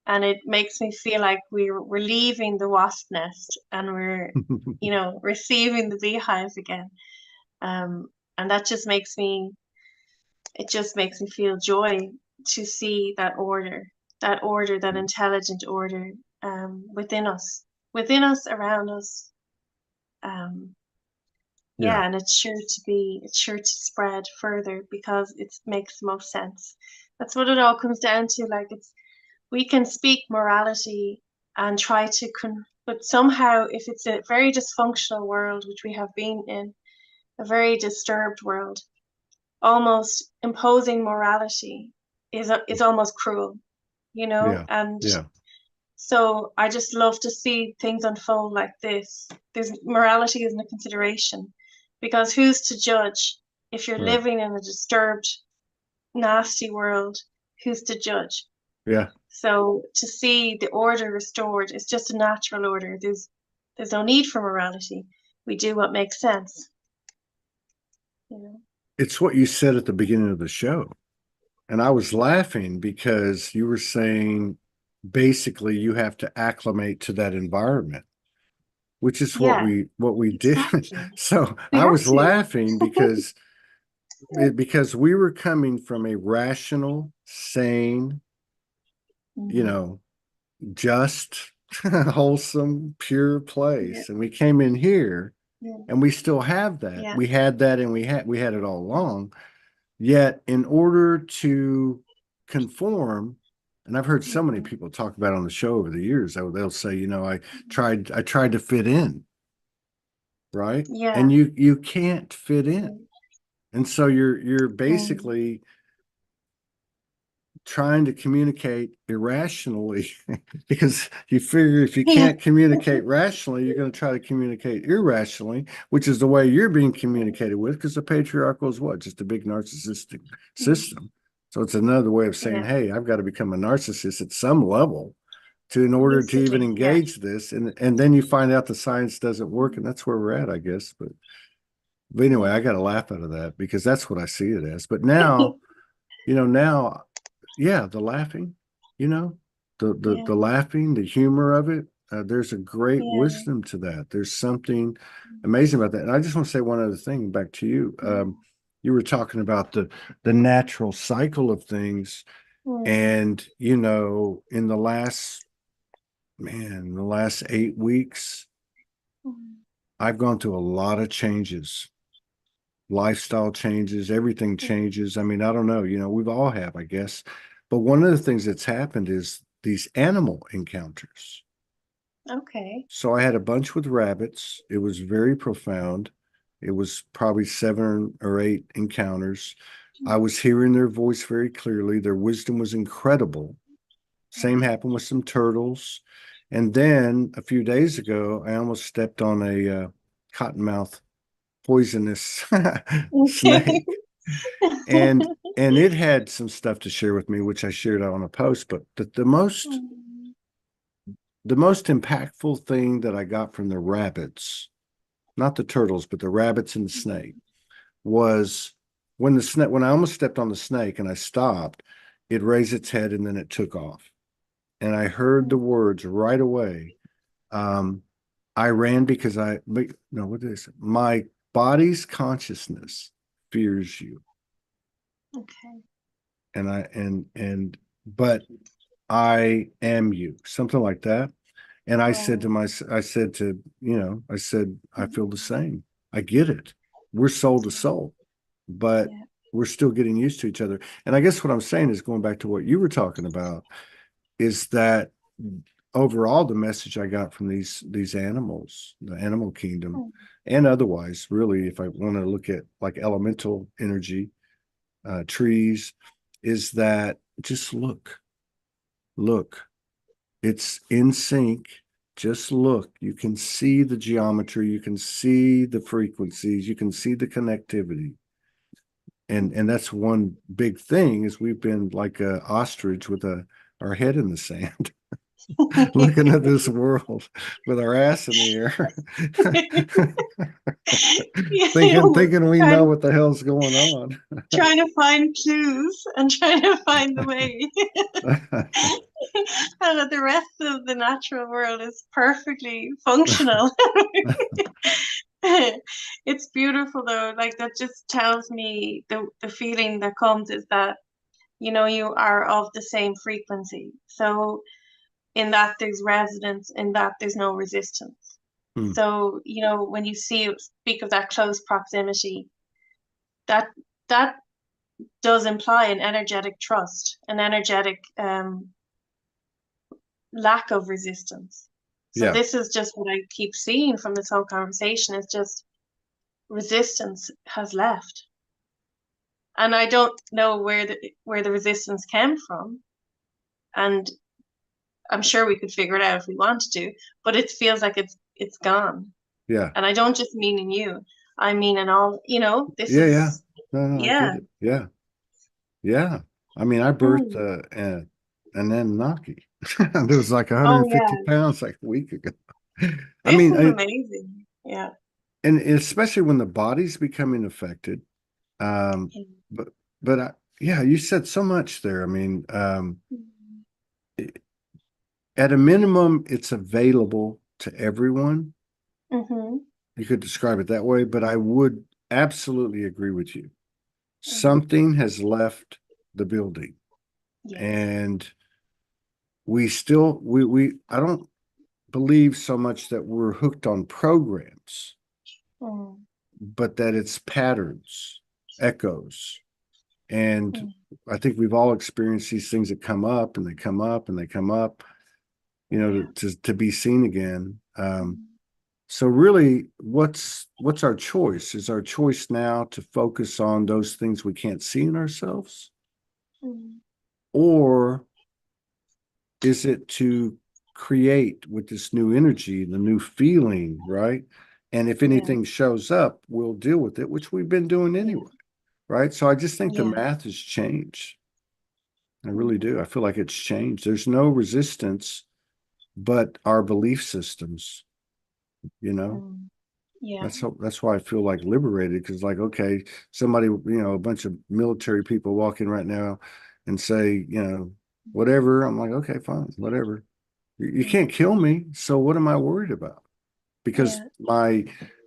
and it makes me feel like we're leaving the wasp nest and we're, receiving the beehive again. And that just makes me, it just makes me feel joy to see that order, that intelligent order, within us, around us. Um, Yeah, yeah, and it's sure to spread further because it makes the most sense. That's what it all comes down to. Like we can speak morality and try to but somehow if it's a very dysfunctional world, which we have been in, a very disturbed world, almost imposing morality is almost cruel, yeah, and yeah, so I just love to see things unfold like this. There's morality isn't a consideration because who's to judge if you're right. living in a disturbed, nasty world? Who's to judge? Yeah. So to see the order restored is just a natural order. There's no need for morality. We do what makes sense, you know. It's what you said at the beginning of the show. And I was laughing because you were saying basically you have to acclimate to that environment, which is Yeah, what we did. exactly. So We I have was to. laughing because we were coming from a rational, sane, you Mhm. know, just, wholesome, pure Yeah, place, and we came in here yeah, and we still have that. yeah. We had that, and we had it all along. Yet, in order to conform, and I've heard so many Mhm. people talk about on the show over the years, they'll say, I tried to fit in, right? Yeah. And you can't fit in. Mm. And so you're Mm. basically trying to communicate irrationally because you figure if you Yeah. can't communicate rationally, you're going to try to communicate irrationally, which is the way you're being communicated with, because the patriarchal is what? Just a big narcissistic Mm. system. So it's another way of saying, Yeah. hey, I've got to become a narcissist at some level to in order to even Basically, yeah. engage this. And then you find out the science doesn't work, and that's where we're at, I guess. But anyway, I Yeah. got to laugh out of that because that's what I see it as. But now, yeah, the laughing, you know, the Yeah. laughing, the humor of it. There's a great Yeah. wisdom to that. There's something amazing about that. And I just want to say one other thing back to you. Mm. You were talking about the natural cycle of things, Mm. and in the last 8 weeks, Mm. I've gone through a lot of changes, lifestyle changes, everything changes. I mean, I don't know, we've all have, I guess. But one of the things that's happened is these animal encounters. Okay. So I had a bunch with rabbits. It was very profound. It was probably 7 or 8 encounters. I was hearing their voice very clearly. Their wisdom was incredible. Same Mm. happened with some turtles. And then a few days ago, I almost stepped on a cottonmouth poisonous Okay. snake. And it had some stuff to share with me, which I shared on a post. But the most impactful thing that I got from the rabbits, not the turtles, but the rabbits and the snake, was when I almost stepped on the snake and I stopped, it raised its head and then it took off. And I heard the words right away. Um, I ran because no, what is it? My body's consciousness fears you. Okay. And but I am you, something like that. And I said Wow. to I said, I feel the same. I get it. We're soul to soul, but Yeah. we're still getting used to each other. And I guess what I'm saying is going back to what you were talking about is that overall the message I got from these animals, the animal kingdom, and otherwise, really, if I want to look at like elemental energy, trees, is that just look, it's in sync. Just look. You can see the geometry, you can see the frequencies, you can see the connectivity. And that's one big thing is we've been like a ostrich with our head in the sand, looking at this world with our ass in the air, Yeah, thinking we know trying what the hell's going on. trying to find clues and trying to find the way. And that the rest of the natural world is perfectly functional. It's beautiful though. Like that just tells me the feeling that comes is that you are of the same frequency. So in that there's resonance, in that there's no resistance. Hmm. So, when you speak of that close proximity, that that does imply an energetic trust, an energetic lack of resistance. So Yeah, this is just what I keep seeing from this whole conversation is just resistance has left. And I don't know where the resistance came from. And I'm sure we could figure it out if we wanted to, but it feels like it's gone. yeah, And I don't just mean in you. I mean in all, this yeah. is No, I get yeah. it. Yeah, yeah. I mean, I birthed Mm. an Anunnaki. There was like Oh 150 yeah. pounds like a week ago. I This mean, is amazing. Yeah. and especially when the body's becoming affected. Um, but yeah, you said so much there. I mean, at a minimum, it's available to everyone. Mm-hmm. You could describe it that way, but I would absolutely agree with you. Mm. Something has left the building, Yes. and we I don't believe so much that we're hooked on programs, Mm. but that it's patterns, echoes. And Mm. I think we've all experienced these things that come up and they come up and they come up, Yeah. to be seen again. Mm. So really, what's our choice? Is our choice now to focus on those things we can't see in ourselves? Mm. Or is it to create with this new energy, the new feeling, right? And if Yeah. anything shows up, we'll deal with it, which we've been doing Yeah. anyway, right? So I just think the Yeah. math has changed. I really Mm. do. I feel like it's changed. There's no resistance but our belief systems, you know. Mm. Yeah. That's why I feel like liberated because like okay, somebody, a bunch of military people walk in right now and say, whatever. I'm like, okay, fine, whatever. You Mm. can't kill me, so what am I worried about? Because Yeah.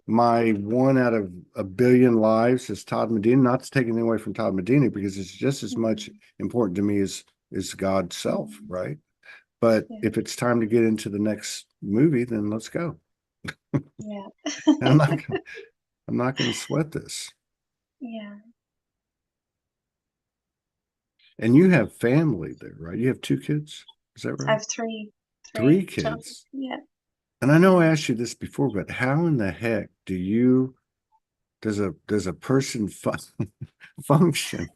my one out of a billion lives is Todd Medina. Not to take anything away from Todd Medina because it's just as much Mm. important to me as God's self, Mm. right? But Yeah. if it's time to get into the next movie, then let's go. Yeah. And I'm not gonna sweat this. Yeah. And you have family there, right? You have two kids, is that I right? have three, Three three children. kids. Yeah. And I know Yeah. I asked you this before, but how in the heck does a person function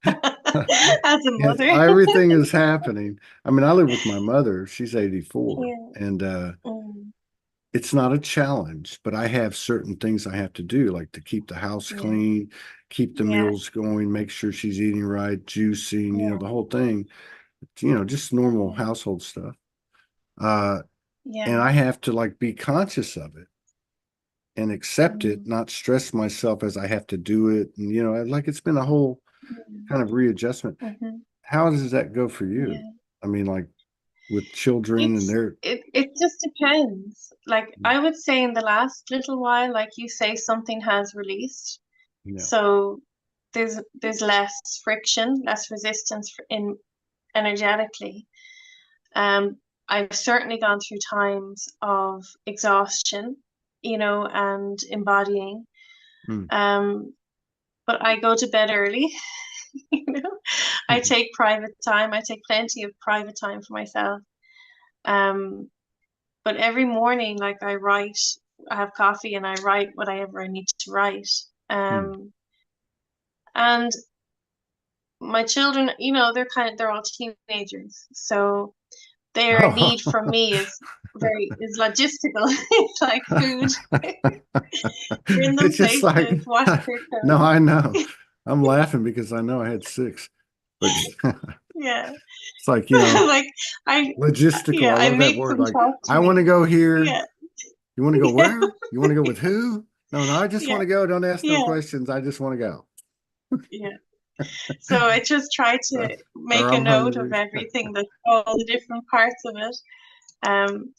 As a if mother. everything is happening? I mean, I live with my mother. She's 84, Yeah. and Mm. it's not a challenge, but I have certain things I have to do, like to keep the house Yeah. clean, keep the Yeah. meals going, make sure she's eating right, juicing, Yeah. the whole thing, just normal Yeah. household stuff. Uh, Yeah. and I have to like be conscious of it and accept it, Mm. not stress myself as I have to do it. And, like it's been a whole Mm. kind of readjustment. Mhm. How does that go for you? Yeah. I mean, like with children and their, It just depends. Like I would say in the last little while, like you say, something has released. you know, So there's less friction, less resistance in energetically. I've certainly gone through times of exhaustion, and embodying. mm, Um, but I go to bed early, you know. I mm. take private time. I take plenty of private time for myself. Um, but every morning, like I write, I have coffee and I write whatever I need to write. Mm. And my children, they're all teenagers, so their Oh, need from me is logistical. It's like food, bring them it's just like, places, wash their no, clothes. I know. I'm laughing because I know I had six, but Yeah. it's like, Like I logistical. yeah, I I love that make word. them Like, talk to I want to me. go here. Yeah. You want to go Yeah. where? You want to go with who? No, no, I just want Yeah. to go. Don't ask no Yeah. questions. I just want to go. Yeah. So I just try to Or make a I'm note of hungry. everything, that all the different parts of it. Um,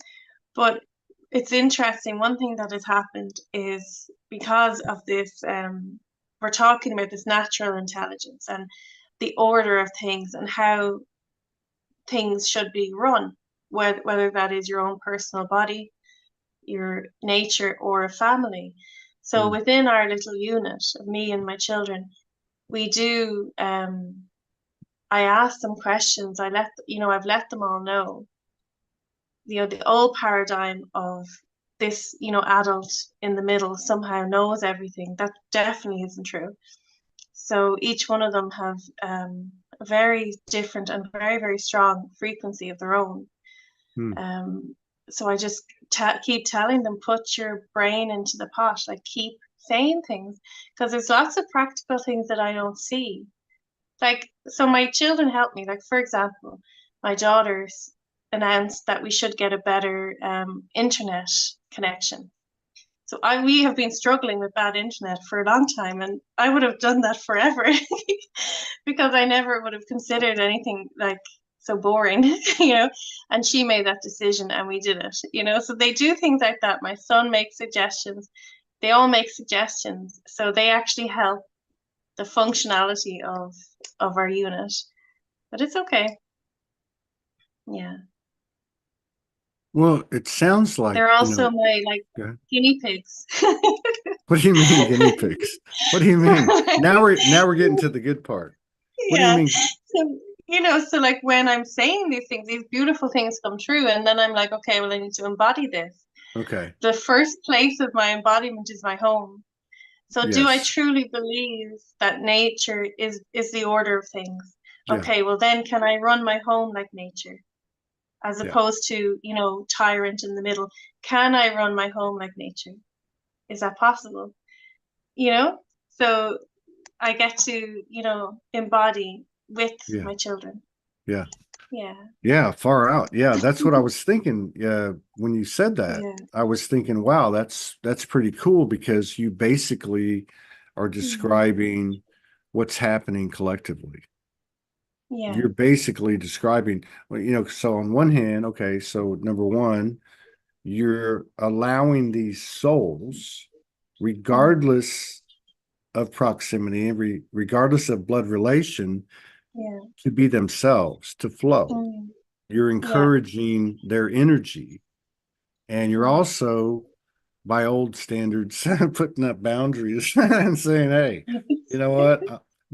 but it's interesting. One thing that has happened is because of this, we're talking about this natural intelligence and the order of things and how things should be run, whether that is your own personal body, your nature, or a family. So Mm, within our little unit of me and my children, we do. I ask them questions. I've let them all know. The old paradigm of this, adult in the middle somehow knows everything. That definitely isn't true. So each one of them have a very different and very, very strong frequency of their own. mm, Um, so I just keep telling them, put your brain into the pot, like keep saying things, because there's lots of practical things that I don't see. Like, so my children help me. Like, for example, my daughters announced that we should get a better internet connection. So we have been struggling with bad internet for a long time, and I would have done that forever because I never would have considered anything like so boring, you know. And she made that decision, and we did it. So they do things like that. My son makes suggestions. They all make suggestions, so they actually help the functionality of our unit. But it's okay. Yeah. well, it sounds like, They're also my like okay. guinea pigs. What do you mean guinea pigs? What do you mean? Now we're getting to the good part. What do you Yeah. mean? So, so like when I'm saying these things, these beautiful things come true, and then I'm like, okay, well, I need to embody this. Okay. The first place of my embodiment is my home. So do I Yes. truly believe that nature is the order of things? Yeah. Okay, well then can I run my home like nature? As Yeah. opposed to, tyrant in the middle. Can I run my home like nature? Is that possible? You know? So I get to, embody with Yeah. my children. Yeah. Yeah. Yeah. Far out. Yeah. That's what I was thinking. Yeah. When you said that, Yeah. I was thinking, wow, that's pretty cool because you basically are Mhm. describing what's happening collectively. Yeah. You're basically describing, well, so on one hand, okay, so number one, you're allowing these souls, Mm. regardless of proximity, regardless of blood relation, Yeah. to be themselves, to flow. Mm. You're Yeah. encouraging their energy. And you're Mm. also, by old standards, putting up boundaries and saying, hey, you know what?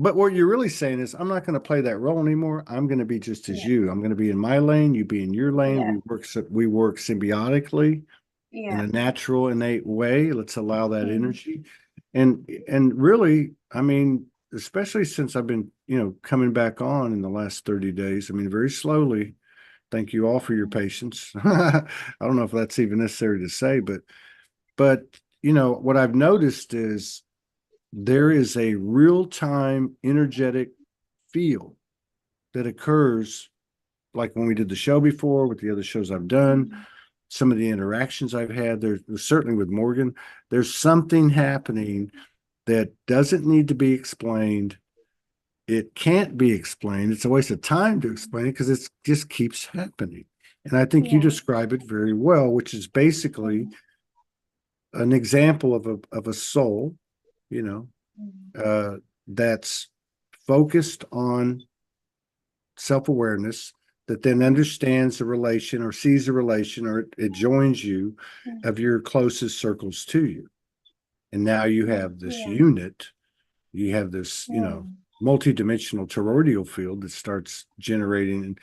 But what you're really saying is, I'm not going to play that role anymore. I'm going to be just as Yeah. you. I'm going to be in my lane. You be in your lane. Yeah. We work symbiotically in Yeah. a natural, innate way. Let's allow that Mm. energy. And really, I mean, especially since I've been, coming back on in the last 30 days, I mean, very slowly, Thank you all for your patience. I don't know if that's even necessary to say, but you know, what I've noticed is there is a real-time energetic field that occurs, like when we did the show before, with the other shows I've done, some of the interactions I've had. There's certainly with Morgan, there's something happening that doesn't need to be explained. It can't be explained. It's a waste of time to explain it because it just keeps happening. And I think you Yeah. describe it very well, which is basically an example of a soul, you know, that's focused on self-awareness, that then understands the relation or sees the relation, or it joins you, of your closest circles to you. And now you have this Yeah. unit, you have this, you Yeah. know, multi-dimensional toroidal field that starts generating. And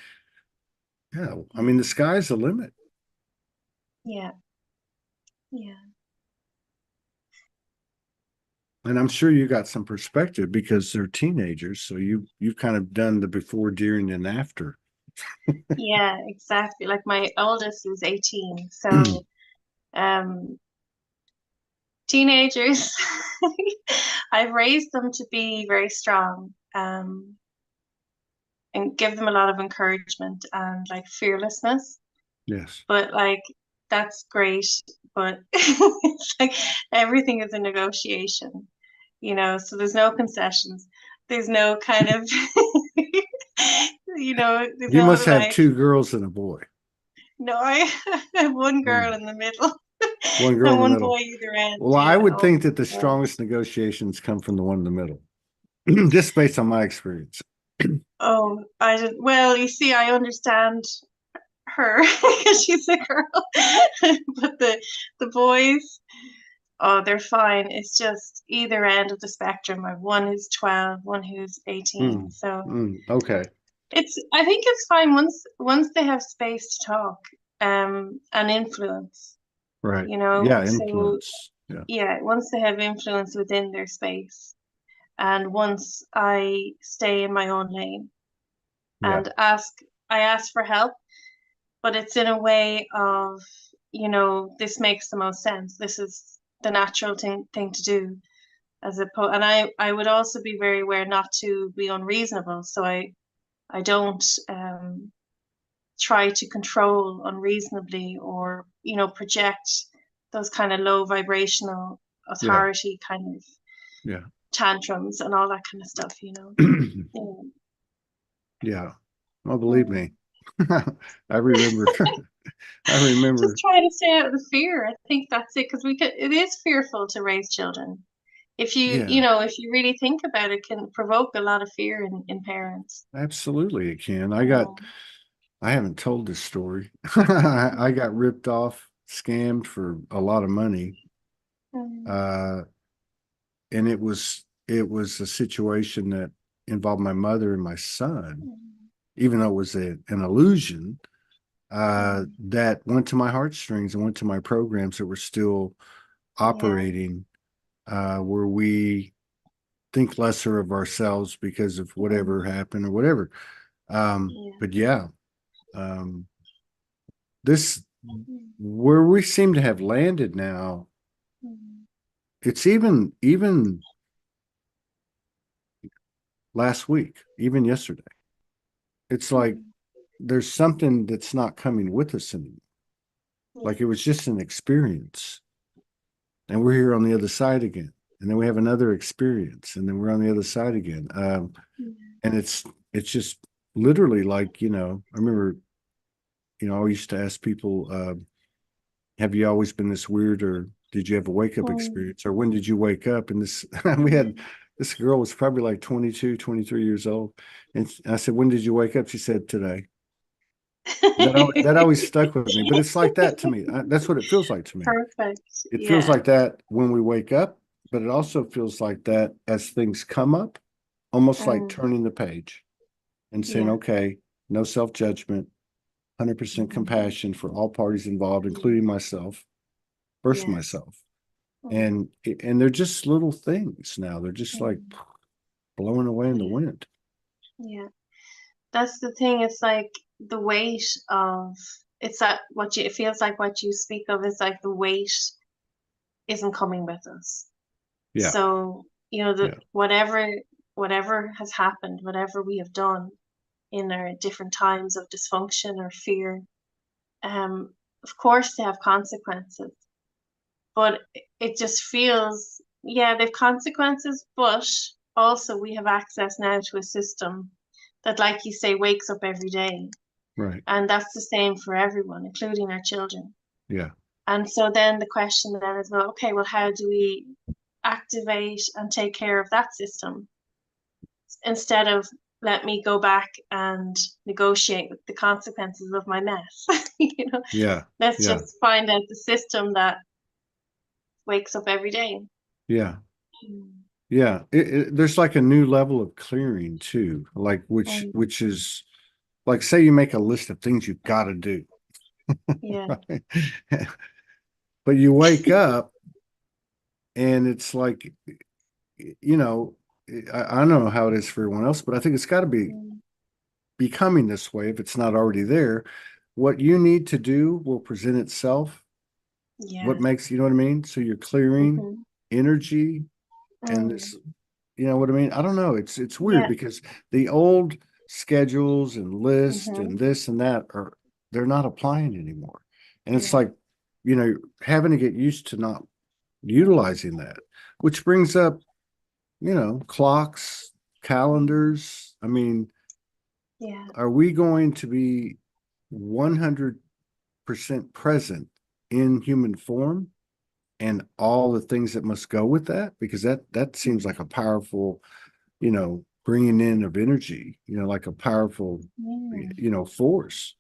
yeah, I mean, the sky's the limit. Yeah. Yeah. And I'm sure you got some perspective because they're teenagers. So you've kind of done the before, during, and after. Yeah, exactly. Like my oldest is 18, so um teenagers, I've raised them to be very strong, and give them a lot of encouragement and like fearlessness. Yes. But like that's great, but it's like everything is a negotiation, so there's no concessions. There's no kind of there's You no must have like, two girls and a boy, no, I have one girl mm, in the middle one girl and in the one middle. boy either end. Well, I Yeah, would think always that the a boy. strongest negotiations come from the one in the middle, just based on my experience. Oh, I didn't. Well, you see, I understand her because she's a girl, but the boys, oh, they're fine. It's just either end of the spectrum. I have one who's 12, one who's 18. Mm, So okay. I think it's fine once they have space to talk, and influence, Right. Yeah. So Influence. Yeah. yeah, once they have influence within their space, and once I stay in my own lane Yeah. and I ask for help, but it's in a way of, this makes the most sense. This is the natural thing to do, and I would also be very aware not to be unreasonable. So I don't try to control unreasonably, or project those kind of low vibrational Yeah. authority kind of Yeah. tantrums and all that kind of stuff. Yeah. Yeah. Well, believe Mm. me, I remember. I remember. Just try to stay out of the fear. I think that's it, because it is fearful to raise children. If Yeah. if you really think about it, can provoke a lot of fear in parents. Absolutely, it can. Yeah. I haven't told this story. I got ripped off, scammed for a lot of money. Mm, Uh, and it was a situation that involved my mother and my son, mm, even though it was an illusion, mm. that went to my heartstrings and went to my programs that were still Yeah, operating, where we think lesser of ourselves because of whatever mm, happened or whatever. yeah, But yeah, um, this mm, where we seem to have landed now. mm, It's even last week, even yesterday. It's like mm, there's something that's not coming with us anymore. Like it yeah, was just an experience, and we're here on the other side again, and then we have another experience, and then we're on the other side again. yeah, And it's just literally like, I remember, I used to ask people, have you always been this weird, or did you have a wake up mm, experience, or when did you wake up? And this we yeah. had this girl was probably like 22, 23 years old, and I said, when did you wake up? She said, today. That always stuck with me. But it's like that to me. That's what it feels like to me. Perfect. It feels Yeah, like that when we wake up, but it also feels like that as things come up, almost like mm, turning the page and saying, yeah, okay, no self judgment, 100% compassion for all parties involved, including myself, first yes. myself. Mm, And they're just little things now. They're just like mm, blowing away in the yeah, wind. yeah. That's the thing. It's like the weight of it's that what you it feels like what you speak of is like the weight isn't coming with us. Yeah. So, the Yeah. whatever has happened, whatever we have done in our different times of dysfunction or fear, um, of course they have consequences, but it just feels, yeah, they've consequences, but also we have access now to a system that, like you say, wakes up every day. Right. And that's the same for everyone, including our children. Yeah. And so then the question then is, well, okay, well, how do we activate and take care of that system instead of let me go back and negotiate with the consequences of my mess? Yeah. Let's Yeah. just find out the system that wakes up every day. Yeah. Mm. Yeah. There's like a new level of clearing too, like which Mm. which is like, say you make a list of things you've got to do. Yeah. Right? But you wake up and it's like, you know, I don't know how it is for everyone else, but I think it's got to be Mm. becoming this way if it's not already there. What you need to do will present itself. Yeah. What makes, you know what I mean? So you're clearing Mm-hmm. energy and Mm. this, you know what I mean? I don't know. It's weird Yeah. because the old schedules and lists Mm-hmm. and this and that they're not applying anymore. And it's Yeah. like, having to get used to not Mm. utilizing that, which brings up, clocks, Mm. calendars. I mean, Yeah. are we going to be 100% present in human form and all the things that must go with that? Because that seems like a powerful, bringing in of energy, like a powerful, Mm. force.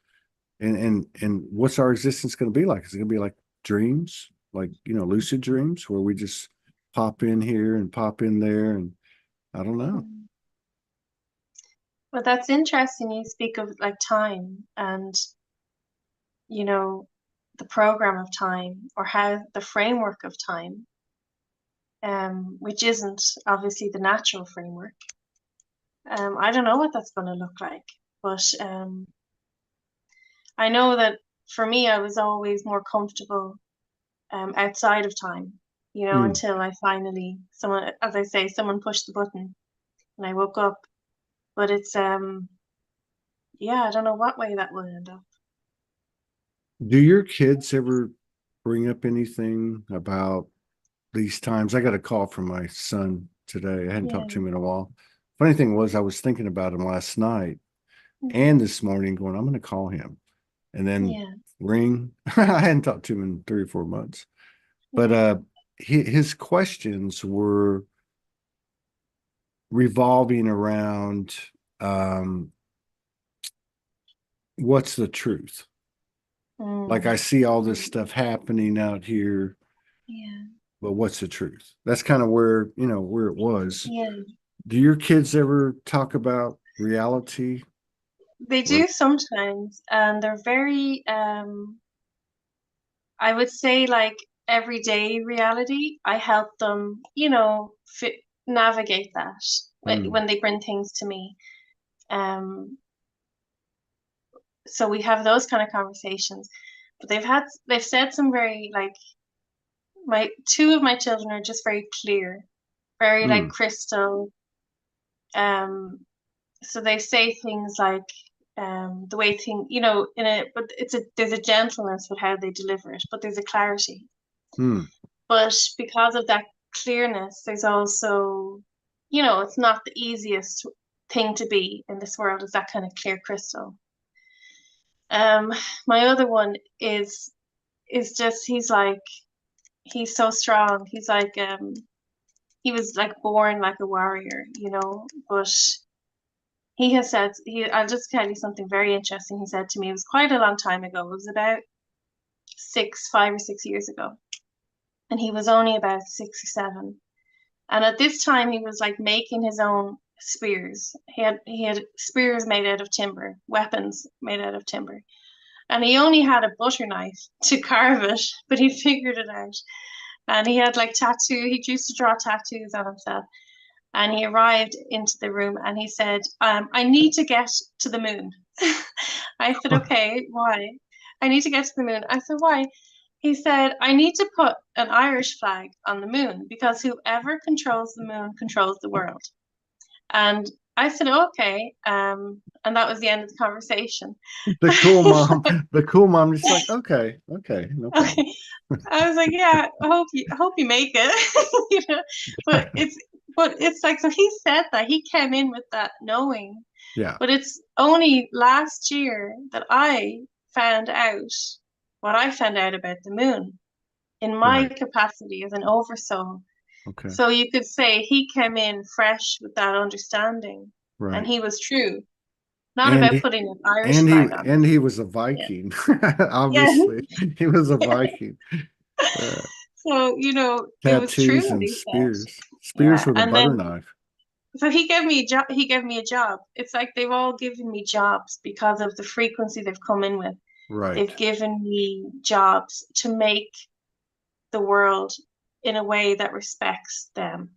And what's our existence going to be like? Is it going to be like dreams, like, lucid dreams where we just pop in here and pop in there? And I don't know. Mm. Well, that's interesting. You speak of like time and, you know, the program of time or how the framework of time, which isn't obviously the natural framework. I don't know what that's going to look like, but I know that for me, I was always more comfortable outside of time, Mm. until I finally, someone, as I say, someone pushed the button and I woke up. But it's, yeah, I don't know what way that will end up. Do your kids ever bring up anything about these times? I got a call from my son today. I hadn't talked to Yeah. him in a while. Funny thing was, I was thinking about him last night Mm. and this morning, going, I'm going to call him. And then Yeah. ring. I hadn't talked to him in 3 or 4 months. But Yeah. his questions were revolving around, um, what's the truth? Like, I Mm. see all this stuff happening out here, Yeah. but what's the truth? That's kind of where it was. Yeah. Do your kids ever talk about reality? They Or do sometimes, and they're very, I would say, like everyday reality. I help them, navigate that mm, when they bring things to me. Um, so we have those kind of conversations. But they've said some very like my two of my children are just very clear, very like mm, crystal. So they say things like the way thing, but there's a gentleness with how they deliver it, but there's a clarity. mm, But because of that clearness, there's also, it's not the easiest thing to be in this world is that kind of clear crystal. Um, my other one is just he's so strong. He's like he was like born like a warrior, but he has said I'll just tell you something very interesting he said to me. It was quite a long time ago. It was about 5 or 6 years ago. And he was only about 6 or 7. And at this time he was like making his own spears. He had spears made out of timber, weapons made out of timber. And he only had a butter knife to carve it, but he figured it out. And he had like he used to draw tattoos on himself. And he arrived into the room and he said, I need to get to the moon. I said, okay, why? I need to get to the moon. I said, why? He said, I need to put an Irish flag on the moon because whoever controls the moon controls the world. And I said, okay. And that was the end of the conversation. The cool mom is like, okay, no problem. Okay. I was like, yeah, I hope you make it. You know, but it's like, so he said that he came in with that knowing, Yeah, but it's only last year that I found out what I found out about the moon in my right. capacity as an oversoul. Okay, So you could say he came in fresh with that understanding, and right. he was true. Not And about he, putting an Irish flag on it. and he was a Yeah. Viking. Yeah. Obviously, he was a Viking. Uh, So, it was true Tattoos what and he said. spears Yeah. with a And butter then knife. so he gave me a job. He gave me a job. It's like they've all given me jobs because of the frequency they've come in with. Right. They've given me jobs to make the world in a way that respects them,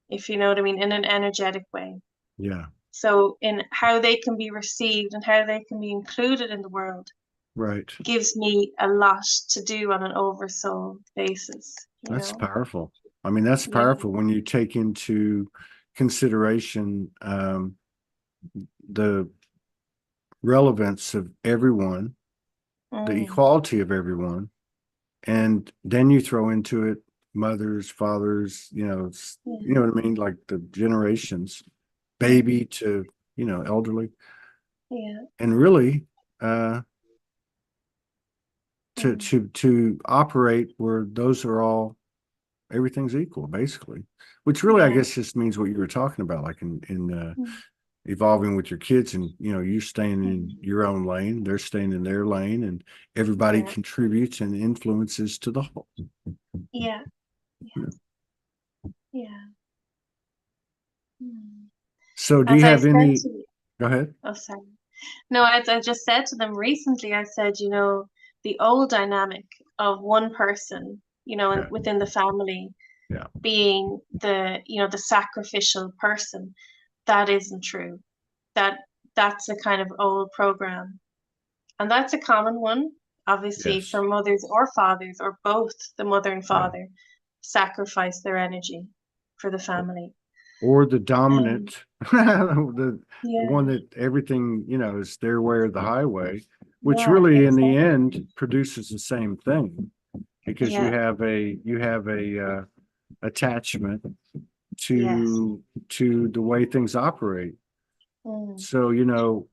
if you know what I mean, in an energetic way. Yeah. So in how they can be received and how they can be included in the world Right. gives me a lot to do on an oversoul basis, you That's know? powerful. I mean, that's Yeah. powerful when you take into consideration the relevance of everyone, the Mm. equality of everyone, and then you throw into it mothers, fathers, you Yeah. know what I mean, like the generations, Mm. baby to elderly, Yeah. and really uh, to Mm. to operate where those are all everything's equal, basically. Which really, I Yeah. guess, just means what you were talking about, like in Mm. evolving with your kids, and you staying in Mm. your own lane, they're staying in their lane, and everybody Yeah. contributes and influences to the whole. Yeah. Yeah. Mm. So, do As you I have said any? to, Go ahead. oh, sorry. No, I just said to them recently, I said, the old dynamic of one person, Yeah, within the family yeah, being the sacrificial person, that isn't true. That that's a kind of old program. And that's a common one, obviously, for yes, mothers or fathers, or both the mother and yeah. father sacrifice their energy for the family. Or the Um, dominant, the one yeah, that everything is their way or the highway, which yeah, really in the exactly. end produces the same thing, because Yeah, you have a attachment yes. to the way things operate. Mm, So,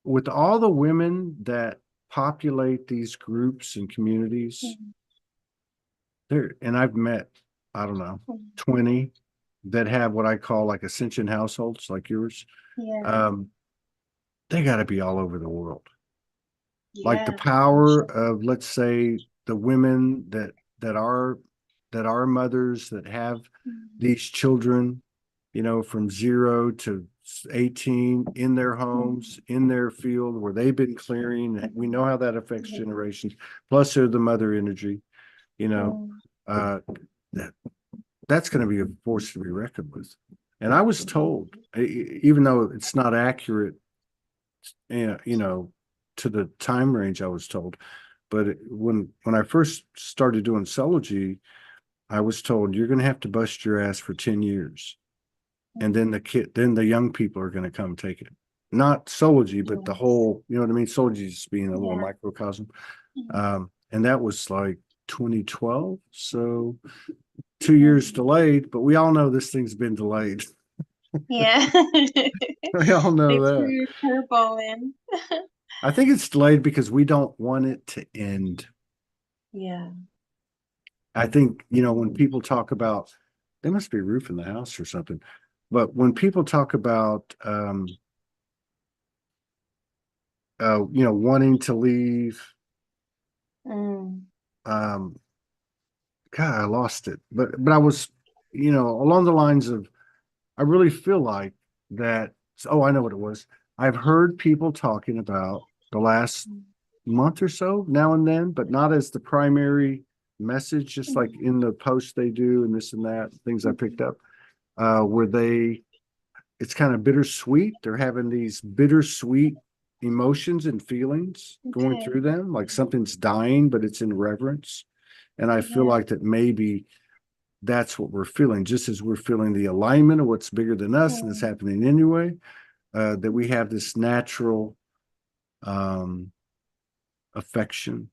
with all the women that populate these groups and communities, mm, there, and I've met, I don't know, mm. 20 that have what I call like ascension households like yours. Yeah, Um, they got to be all over the world. Like the yeah, I'm power sure. of, let's say, the women that are that are mothers that have Mm, these children, from 0 to 18 in their mm, homes, in their field where they've been clearing. We know how that affects yeah, generations. Plus, they're the mother energy. You know, mm, uh, that that's going to be a force to be reckoned with. And I was told, even though it's not accurate, to the time range I was told, but when I first started doing Sology, I was told you're going to have to bust your ass for 10 years, and mm, then the young people are going to come take it. Not Sology, but the yes, whole, you know what I mean? Sology just being a little yeah, microcosm. mm, And that was like 2012. So 2 years mm, delayed, but we all know this thing's been delayed. yeah. We all know They that. threw a curveball in. I think it's delayed because we don't want it to end. Yeah. I think, when people talk about, there must be a roof in the house or something, but when people talk about, wanting to leave, Mm, um, God, I lost it. But I was, along the lines of, I really feel like that. Oh, I know what it was. I've heard people talking about the last mm, month or so now and then, but not as the primary message, just like mm, in the posts they do and this and that, things I picked mm, up, where it's kind of bittersweet. They're having these bittersweet emotions and feelings going Okay. through them, like something's dying, but it's in reverence. And I feel Yeah. like that maybe that's what we're feeling, just as we're feeling the alignment of what's bigger than us and it's Mm. happening anyway, that we have this natural um, affection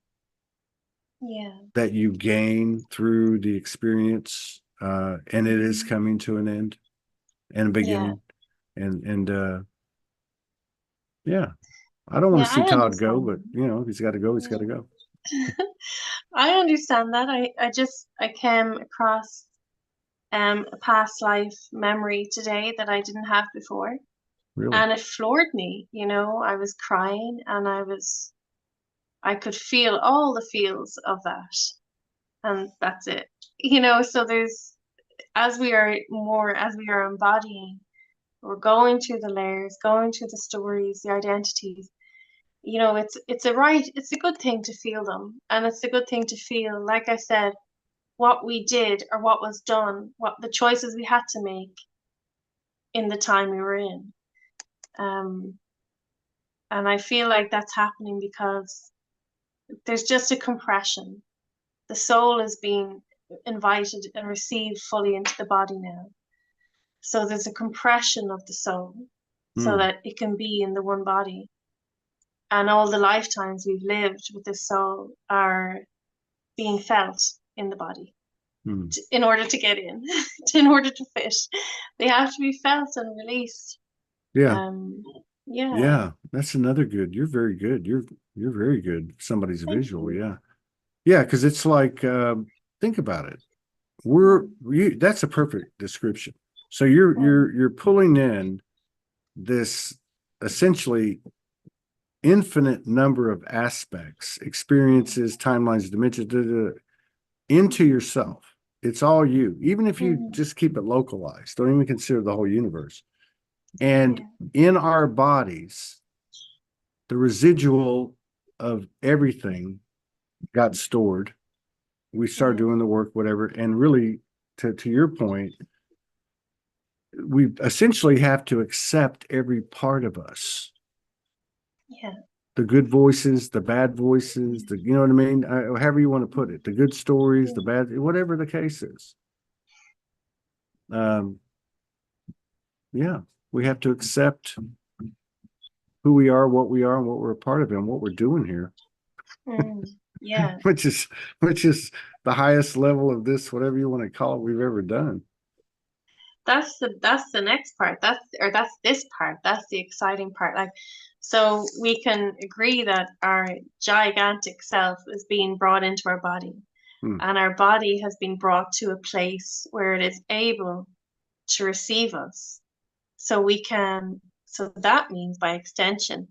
Yeah. that you gain through the experience, and it is Mhm. coming to an end and a Yeah. beginning. And yeah, I don't want Yeah, to see I Todd go, understand. but if he's got to go, he's got to go. Yeah. I understand that. I came across a past life memory today that I didn't have before. Really. And it floored me, I was crying and I could feel all the feels of that. And that's it. So as we are embodying, we're going through the layers, going through the stories, the identities. It's a good thing to feel them. And it's a good thing to feel, like I said, what we did or what was done, what the choices we had to make in the time we were in. Um, and I feel like that's happening because there's just a compression. The soul is being invited and received fully into the body now. So there's a compression of the soul so Hmm. that it can be in the one body. And all the lifetimes we've lived with the soul are being felt in the body Hmm. in order to get in, in order to fit. They have to be felt and released. Yeah. Um, yeah, Yeah. That's another good. You're very good. You're very good. Somebody's thank visual. you. Yeah. Yeah. Because it's like, think about it. Mm, That's a perfect description. So mm, you're pulling in this essentially infinite number of aspects, experiences, timelines, dimensions, into yourself. It's all you. Even if you mm, just keep it localized, don't even consider the whole universe. And yeah, in our bodies, the residual of everything got stored. We started yeah, doing the work, whatever, and really, to your point, we essentially have to accept every part of us, yeah. the good voices, the bad voices, you know what I mean? However you want to put it, the good stories, the Yeah. bad, whatever the case is. Um, yeah, we have to accept who we are, and what we're a part of, and what we're doing here, Yeah. which is the highest level of this, whatever you want to call it, we've ever done. That's the next part. That's this part. That's the exciting part. Like, so we can agree that our gigantic self is being brought into our body, Hmm. and our body has been brought to a place where it is able to receive us. So that means by extension,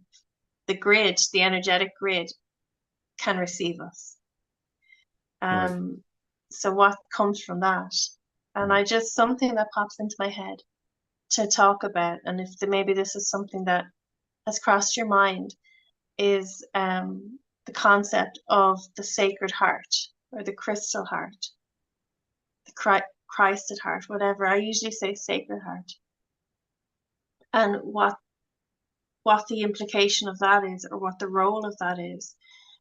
the energetic grid can receive us. Right. Um, so what comes from that? And Right. I just something that pops into my head to talk about, and if maybe this is something that has crossed your mind, is the concept of the sacred heart or the crystal heart, the Christed heart, whatever. I usually say sacred heart, and what the implication of that is, or what the role of that is,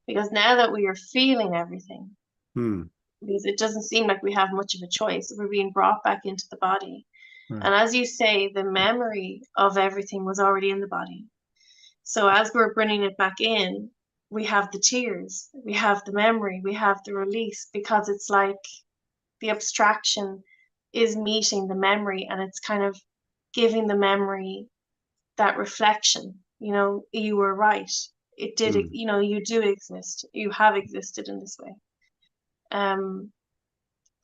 because now that we are feeling everything, Hmm. because it doesn't seem like we have much of a choice, we're being brought back into the body. Right. And as you say, the memory of everything was already in the body. So as we're bringing it back in, we have the tears, we have the memory, we have the release, because it's like the abstraction is meeting the memory and it's kind of giving the memory that reflection. You were right. It did, Hmm. you do exist. You have existed in this way. Um,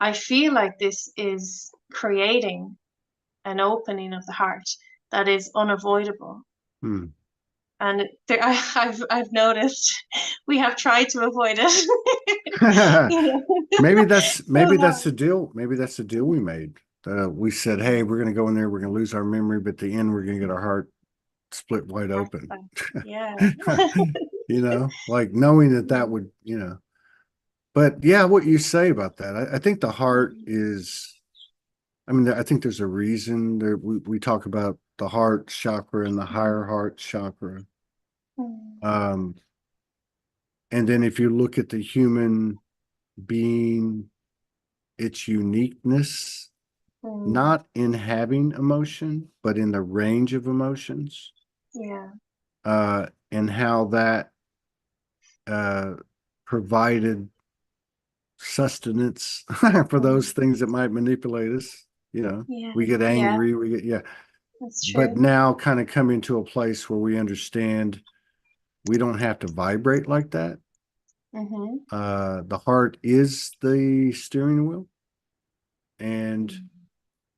I feel like this is creating an opening of the heart that is unavoidable. Hmm. And I've noticed we have tried to avoid it. you know, Maybe so that's hard. the deal. Maybe that's the deal we made. We said, "Hey, we're going to go in there. We're going to lose our memory, but at the end, we're going to get our heart split wide open." Yeah. Like knowing that that would, But yeah, what you say about that, I think the heart is. I mean, I think there's a reason there. We talk about the heart chakra and the higher heart chakra. Um, and then if you look at the human being, its uniqueness, Mm. not in having emotion, but in the range of emotions, Yeah. and how that uh, provided sustenance for those Mm. things that might manipulate us. You know, Yeah. we get Yeah. angry, we get, yeah. That's But true. now kind of coming to a place where we understand we don't have to vibrate like that. Mm-hmm. The heart is the steering wheel. And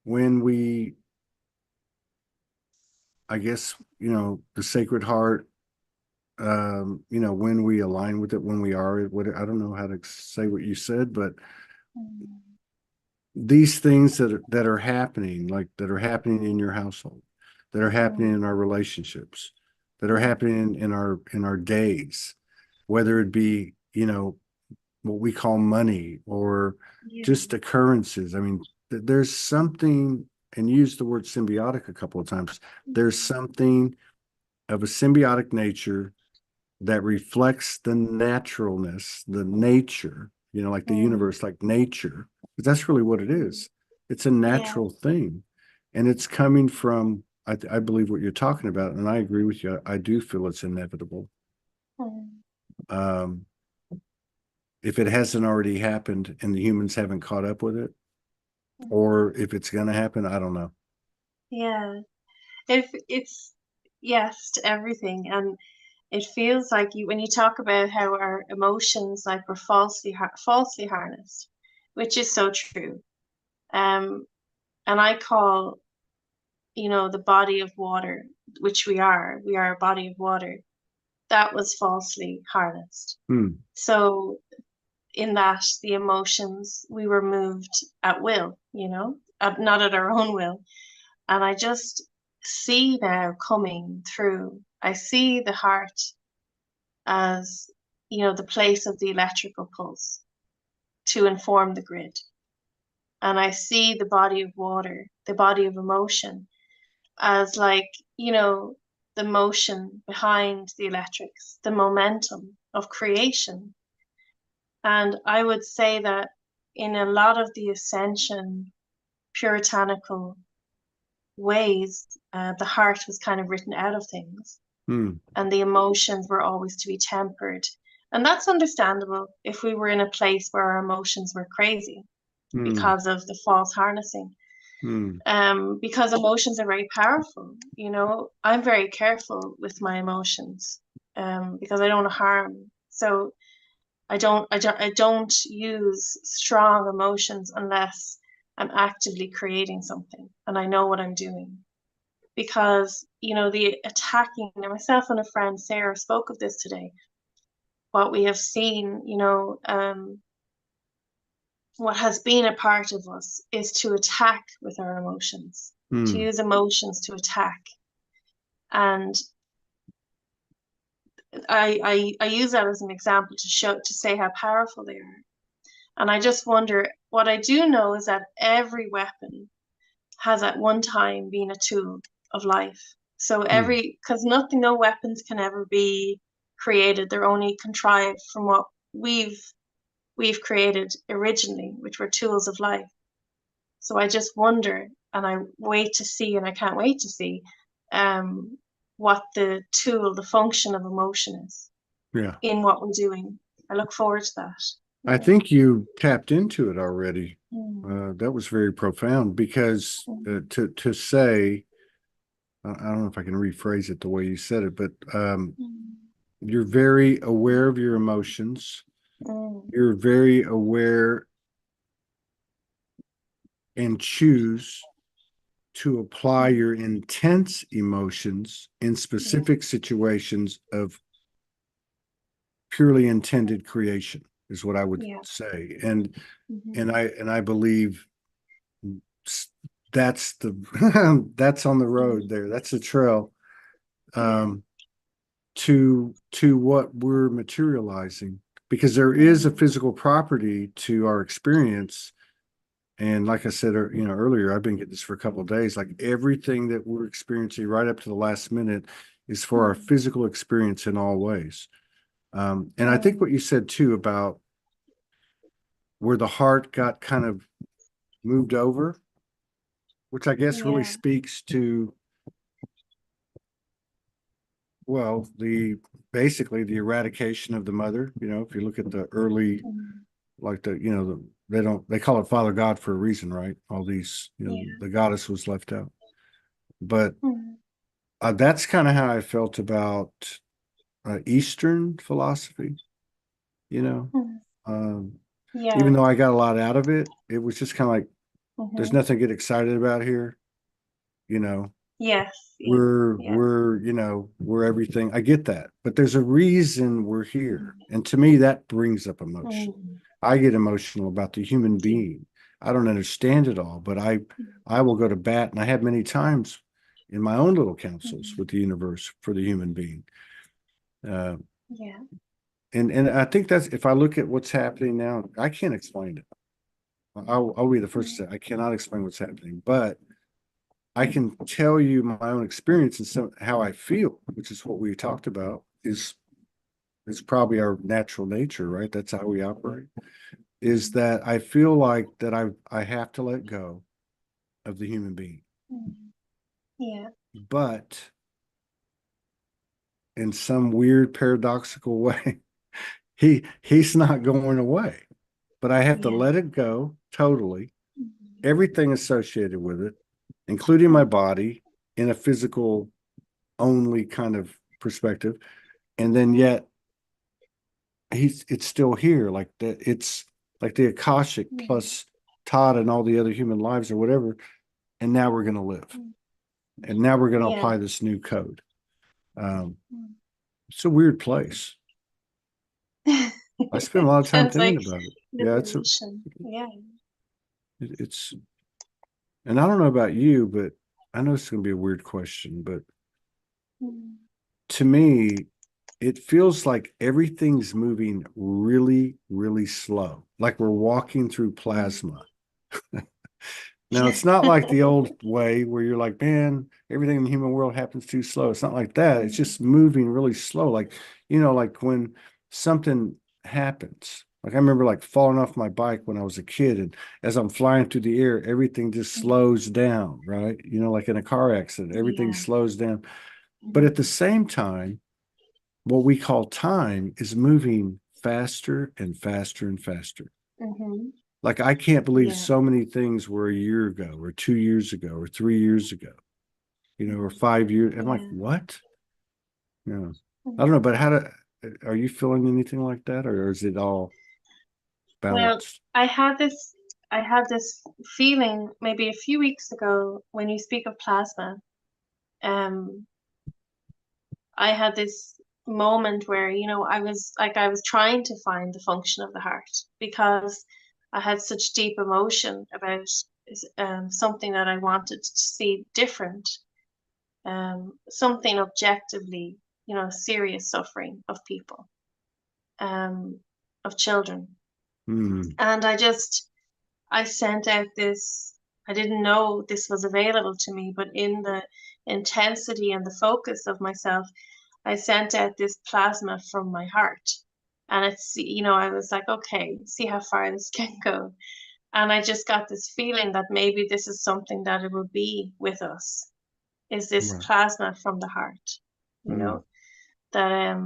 when we, I guess, the Sacred Heart, when we align with it, when we are, what I don't know how to say what you said, but Mm. these things that are happening, like that are happening in your household, that are happening Mm. in our relationships, that are Yeah. happening in our days, whether it be, what we call money or Yeah. just occurrences. I mean, there's something, and use the word symbiotic a couple of times. There's Mm. something of a symbiotic nature that reflects the naturalness, the nature, like the Mm. universe, like nature. But that's really what it Mm. is. It's a Yeah. natural thing. And it's coming from, I believe what you're talking about, and I agree with you. I do feel it's inevitable. Mm. Um, if it hasn't already happened and the humans haven't caught up with it, Mm. or if it's going to happen, I don't know. Yeah. If it's yes to everything, and it feels like you when you talk about how our emotions like were falsely harnessed, which is so true. Um, and I call, the body of water, which we are a body of water, that was falsely harnessed. Hmm. So in that the emotions we were moved at will, not at our own will. And I just see now coming through. I see the heart as, the place of the electrical pulse to inform the grid. And I see the body of water, the body of emotion, as like, the motion behind the electrics, the momentum of creation. And I would say that in a lot of the ascension puritanical ways, the heart was kind of written out of things, Hmm. and the emotions were always to be tempered. And that's understandable if we were in a place where our emotions were crazy Hmm. because of the false harnessing. Hmm. Because emotions are very powerful. I'm very careful with my emotions, because I don't harm. So I don't use strong emotions unless I'm actively creating something and I know what I'm doing. Because, the attacking, myself and a friend, Sarah, spoke of this today. What we have seen, what has been a part of us is to attack with our emotions, to Hmm. use emotions to attack. And I use that as an example to say how powerful they are. And I just wonder, what I do know is that every weapon has at one time been a tool of life. So Hmm. because no weapons can ever be created. They're only contrived from what we've created originally, which were tools of life. So I just wonder, and I wait to see, and I can't wait to see, um, what the tool, the function of emotion is Yeah. in what we're doing. I look forward to that. I Yeah. think you tapped into it already. Mm. That was very profound because Mm. to say, I don't know if I can rephrase it the way you said it, but Mm. you're very aware of your emotions. Mm. You're very aware and choose to apply Mm. your intense emotions in Yeah. specific situations of purely intended creation is what I would Yeah. say. And Hmm. and I believe that's the that's on the road Mm. there. That's the trail Yeah. um to what we're materializing, because there is a Mm. physical property to our experience. And like I said, earlier, I've been getting this for a couple of days. Like everything that we're experiencing right up to the last minute is for our physical experience in all ways. And I think what you said too about where the heart got kind of moved over, which I guess really Yeah. speaks to, well, the basically the eradication of the mother. You know, if you look at the early, like they call it Father God for a reason, right? All these, Yeah. the goddess was left out. But Mm. that's kind of how I felt about Eastern philosophy, you know. Mm. Um, Even Yeah. though I got a lot out of it, it was just kind of like, there's Mm-hmm. nothing to get excited about here, you know. Yes. Yeah. we're Yeah. we're you know we're everything. I get that, but there's a reason we're here, Mm. and to me that brings up emotion. Mm. I get emotional about the human Yeah. being. I don't understand it all, but I will go to bat, and I have many times in my own little councils Mm. with the universe for the human being. uh, Yeah. and I think that's, if I look at what's happening now, I can't explain it. I'll be the first to say I cannot explain what's happening, but I can tell you my own experience and how I feel, which is what we talked about, is probably our natural nature, right? That's how we operate. Is that I feel like that I have to let go of the human being, Mm. Yeah. but in some weird paradoxical way, he's not going away. But I have to Yeah. let it go totally, Mm. everything associated with it, including my Mm. body in a physical only kind of perspective. And then yet it's still here, like that. It's like the Akashic Mm. plus Todd and all the other human lives or whatever. And now we're going to live. Mm. And now we're going to Yeah. apply this new code. Um, Mm. it's a weird place. I spend a lot of time Sounds thinking like about it. Yeah, liberation. Yeah. it's, and I don't know about you, but I know it's going to be a weird question, but Mm. to me, it feels like everything's moving really, really slow, like we're walking through Mm. plasma. Now, it's not like the old way where you're like, man, everything in the human world happens too slow. It's not like that. It's Mm. just moving really slow. Like, like when something happens. Like I remember like falling off my bike when I was a kid, and as I'm flying through the air, everything just Mm. slows down, right? Like in a car accident, everything Yeah. slows down. But at the Mm. same time, what we call time is moving faster and faster and faster. Mm-hmm. Like I can't believe Yeah. so many things were a year ago or 2 years ago or 3 years ago, or 5 years. I'm like, Yeah. what? Yeah. I don't know, Mm. but are you feeling anything like that, or is it all Well, balanced? I had this I had this feeling maybe a few weeks ago when you speak of plasma. Um, I had this moment where, I was trying to find the function of the heart because I had such deep emotion about something that I wanted to see different, something objectively, serious suffering of people, um, of children. Hmm. And I sent out this, I didn't know this was available to me, but in the intensity and the focus of myself, I sent out this plasma from my heart. And I was like, okay, see how far this can go. And I just got this feeling that maybe this is something that it will be with us, is this Right. plasma from the heart, you Hmm. know, that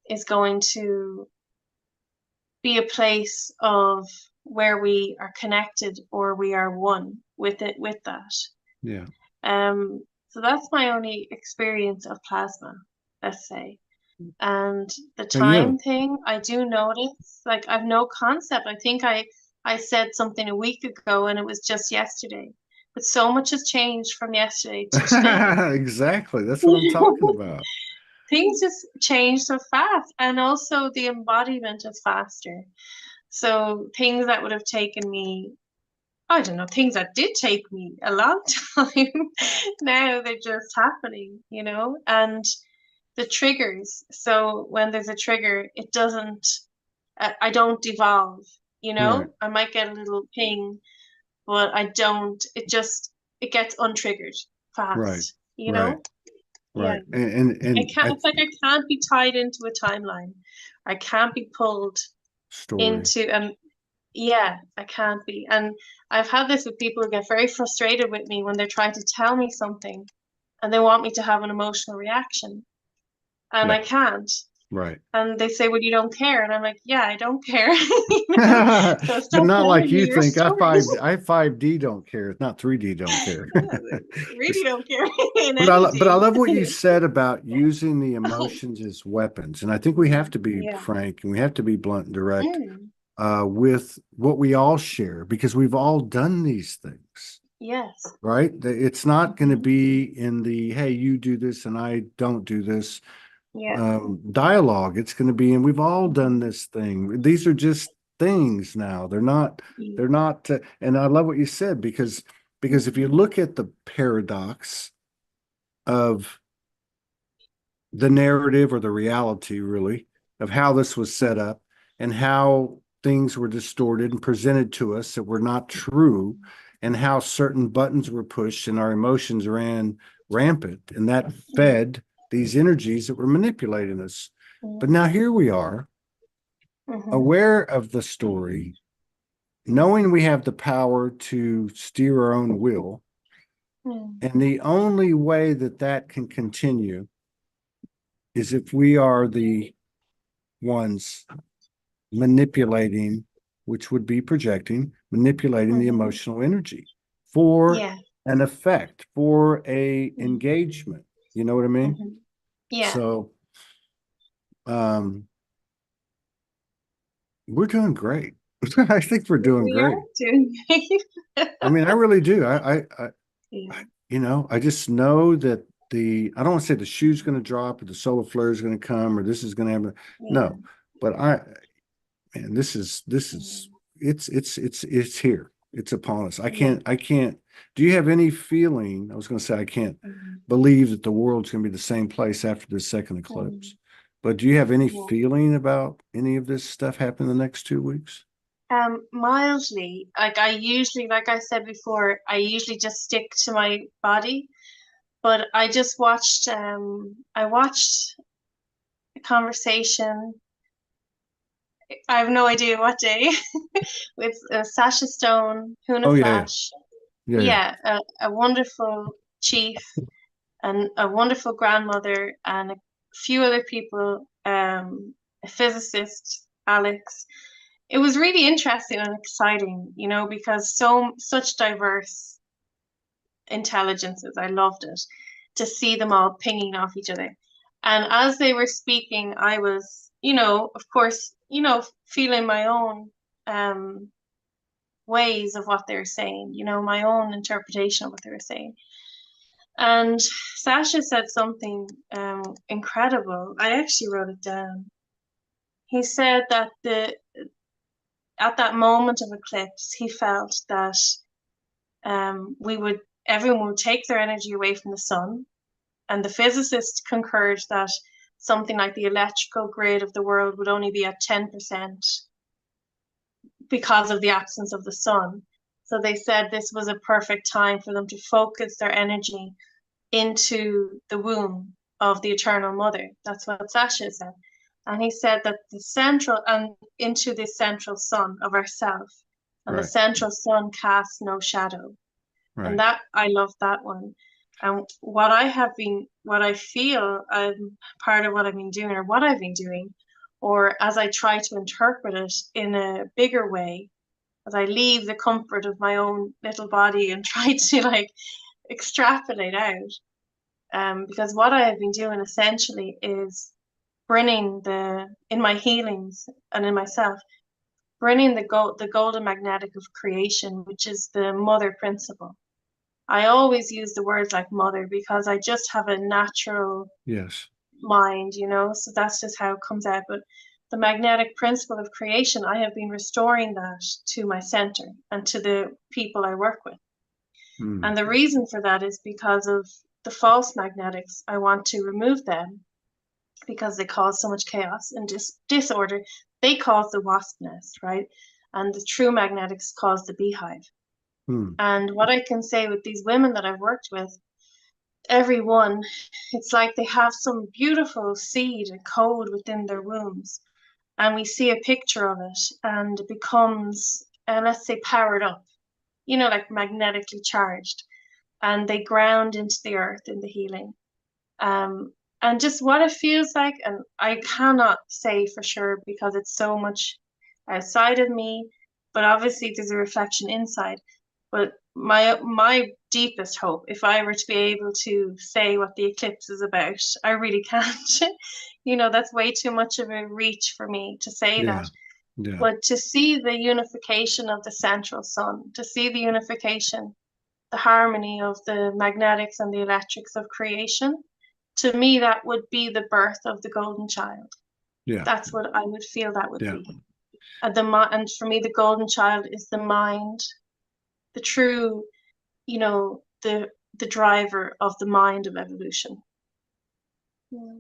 is going to be a place of where we are connected or we are one with it, with that. Yeah. So that's my only experience of plasma, let's say. And the But yeah. time thing, I do notice, like I've no concept. I think I said something a week ago and it was just yesterday. But so much has changed from yesterday to today. Exactly. That's what I'm talking about. Things just change so fast, and also the embodiment is faster. So things that would have taken me, I don't know, things that did take me a long time, now they're just happening. And the triggers. So when there's a trigger, it doesn't, I don't devolve, Right. I might get a little ping, but I don't, it gets untriggered Right. fast, you Right. know? Yeah. Right. And It's like I can't be tied into a timeline. I can't be pulled story. into, and yeah, I can't be. And I've had this with people who get very frustrated with me when they're trying to tell me something and they want me to have an emotional reaction, and Yeah. I can't. Right. And they say, "Well, you don't care," and I'm like, "Yeah, I don't care." So But stop not like telling me you your think. story. I 5D don't care. It's not 3D don't care. Really It's, don't care in any but I D. love what you said about using the emotions as weapons. And I think we have to be Yeah. frank and we have to be blunt and direct Mm, with what we all share because we've all done these things, yes. right? It's not going to Hmm. be in the, hey, you do this and I don't do this Yeah. dialogue. It's going to be, and we've all done Hmm. this thing. These are just things now. They're not, and I love what you said because if you Hmm. look at the paradox of the narrative or the reality, really, of how this was set up and how things were distorted and presented to us that were not true, and how certain buttons were pushed and our emotions ran rampant, and that fed these energies that were manipulating us. But now here we are, Hmm. aware of the story, knowing we have the power to steer our own will. Hmm. And the only way that that can continue is if we are the ones manipulating, which would be projecting, manipulating the Hmm. emotional energy for Yeah. an effect, for a Hmm. engagement. You know what I mean? Hmm. Yeah. So um we're doing great. I think we're doing We are great. doing great. I mean, I really do. Yeah. I just know that I don't want to say the shoe's going to drop or the solar flare is going to come or this is going to happen. Yeah. No, but man, this is Mm. it's here. It's upon us. Yeah. I can't. Do you have any feeling? I was going to say I can't Mm. believe that the world's going to be the same place after this second eclipse. Mm. But do you have any Yeah. feeling about any of this stuff happening the next 2 weeks? Mildly, like I usually, like I said before, I usually just stick to my body. But I just watched, I watched a conversation. I have no idea what day with Sasha Stone, Huna Oh yeah, Flash. yeah, yeah, Yeah, a wonderful chief and a wonderful grandmother and a few other people, a physicist, Alex. It was really interesting and exciting, because such diverse intelligences. I loved it to see them all pinging off each other. And as they were speaking, I was, of course, feeling my own um, ways of what they were saying, my own interpretation of what they were saying. And Sasha said something incredible. I actually wrote it down. He said that at that moment of eclipse, he felt that everyone would take their energy away from the sun. And the physicists concurred that something like the electrical grid of the world would only be at 10% because of the absence of the sun. So they said this was a perfect time for them to focus their energy into the womb of the eternal mother. That's what Sasha said. And he said that into the central sun of ourself. And the right, central sun casts no shadow. And right, that I love that one. And what I feel, part of what I've been doing, or what I've been doing, or as I try to interpret it in a bigger way, as I leave the comfort of my own little body and try to like extrapolate out. Because what I have been doing essentially is bringing in my healings and in myself, bringing the golden magnetic of creation, which is the mother principle. I always use the words like mother because I just have a natural yes, mind, so that's just how it comes out. But the magnetic principle of creation, I have been restoring that to my center and to the people I work with. mm, And the reason for that is because of the false magnetics. I want to remove them because they cause so much chaos and disorder. They cause the wasp nest, right? And the true magnetics cause the beehive. mm, And what I can say with these women that I've worked with, everyone, it's like they have some beautiful seed and code within their wombs, and we see a picture of it, and it becomes, let's say, powered up, like magnetically charged, and they ground into the earth in the healing. Um, and just what it feels like, and I cannot say for sure because it's so much outside of me, but obviously there's a reflection inside. But my deepest hope, if I were to be able to say what the eclipse is about, I really can't. That's way too much of a reach for me to say that. Yeah. Yeah. But to see the unification of the central sun, to see the unification, the harmony of the magnetics and the electrics of creation, to me, that would be the birth of the golden child. Yeah. That's what I would feel that would Yeah. be. And for me, the golden child is the mind, the true, the driver of the mind of evolution. Yeah.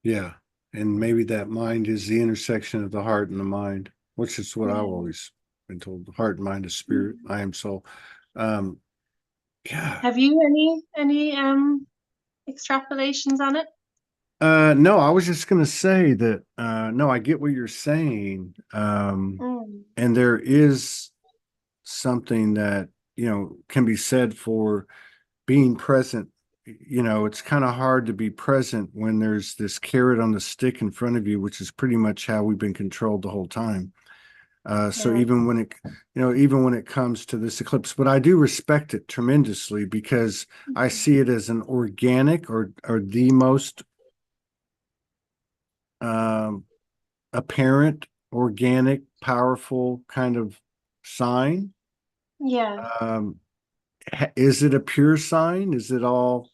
Yeah. And maybe that mind is the intersection of the heart and the mind, which is what I've Yeah. always been told. The heart and mind is spirit. I am soul. Um, yeah. Have you any extrapolations on it? No, I was just gonna say that no, I get what you're saying. Mm. And there is something that, can be said for being present. It's kind of hard to be present when there's this carrot on the stick in front of you, which is pretty much how we've been controlled the whole time. So Yeah. even when it comes to this eclipse, but I do respect it tremendously because I see it as an organic or the most um, apparent, organic, powerful kind of sign. Yeah. Um, is it a pure sign? Is it all,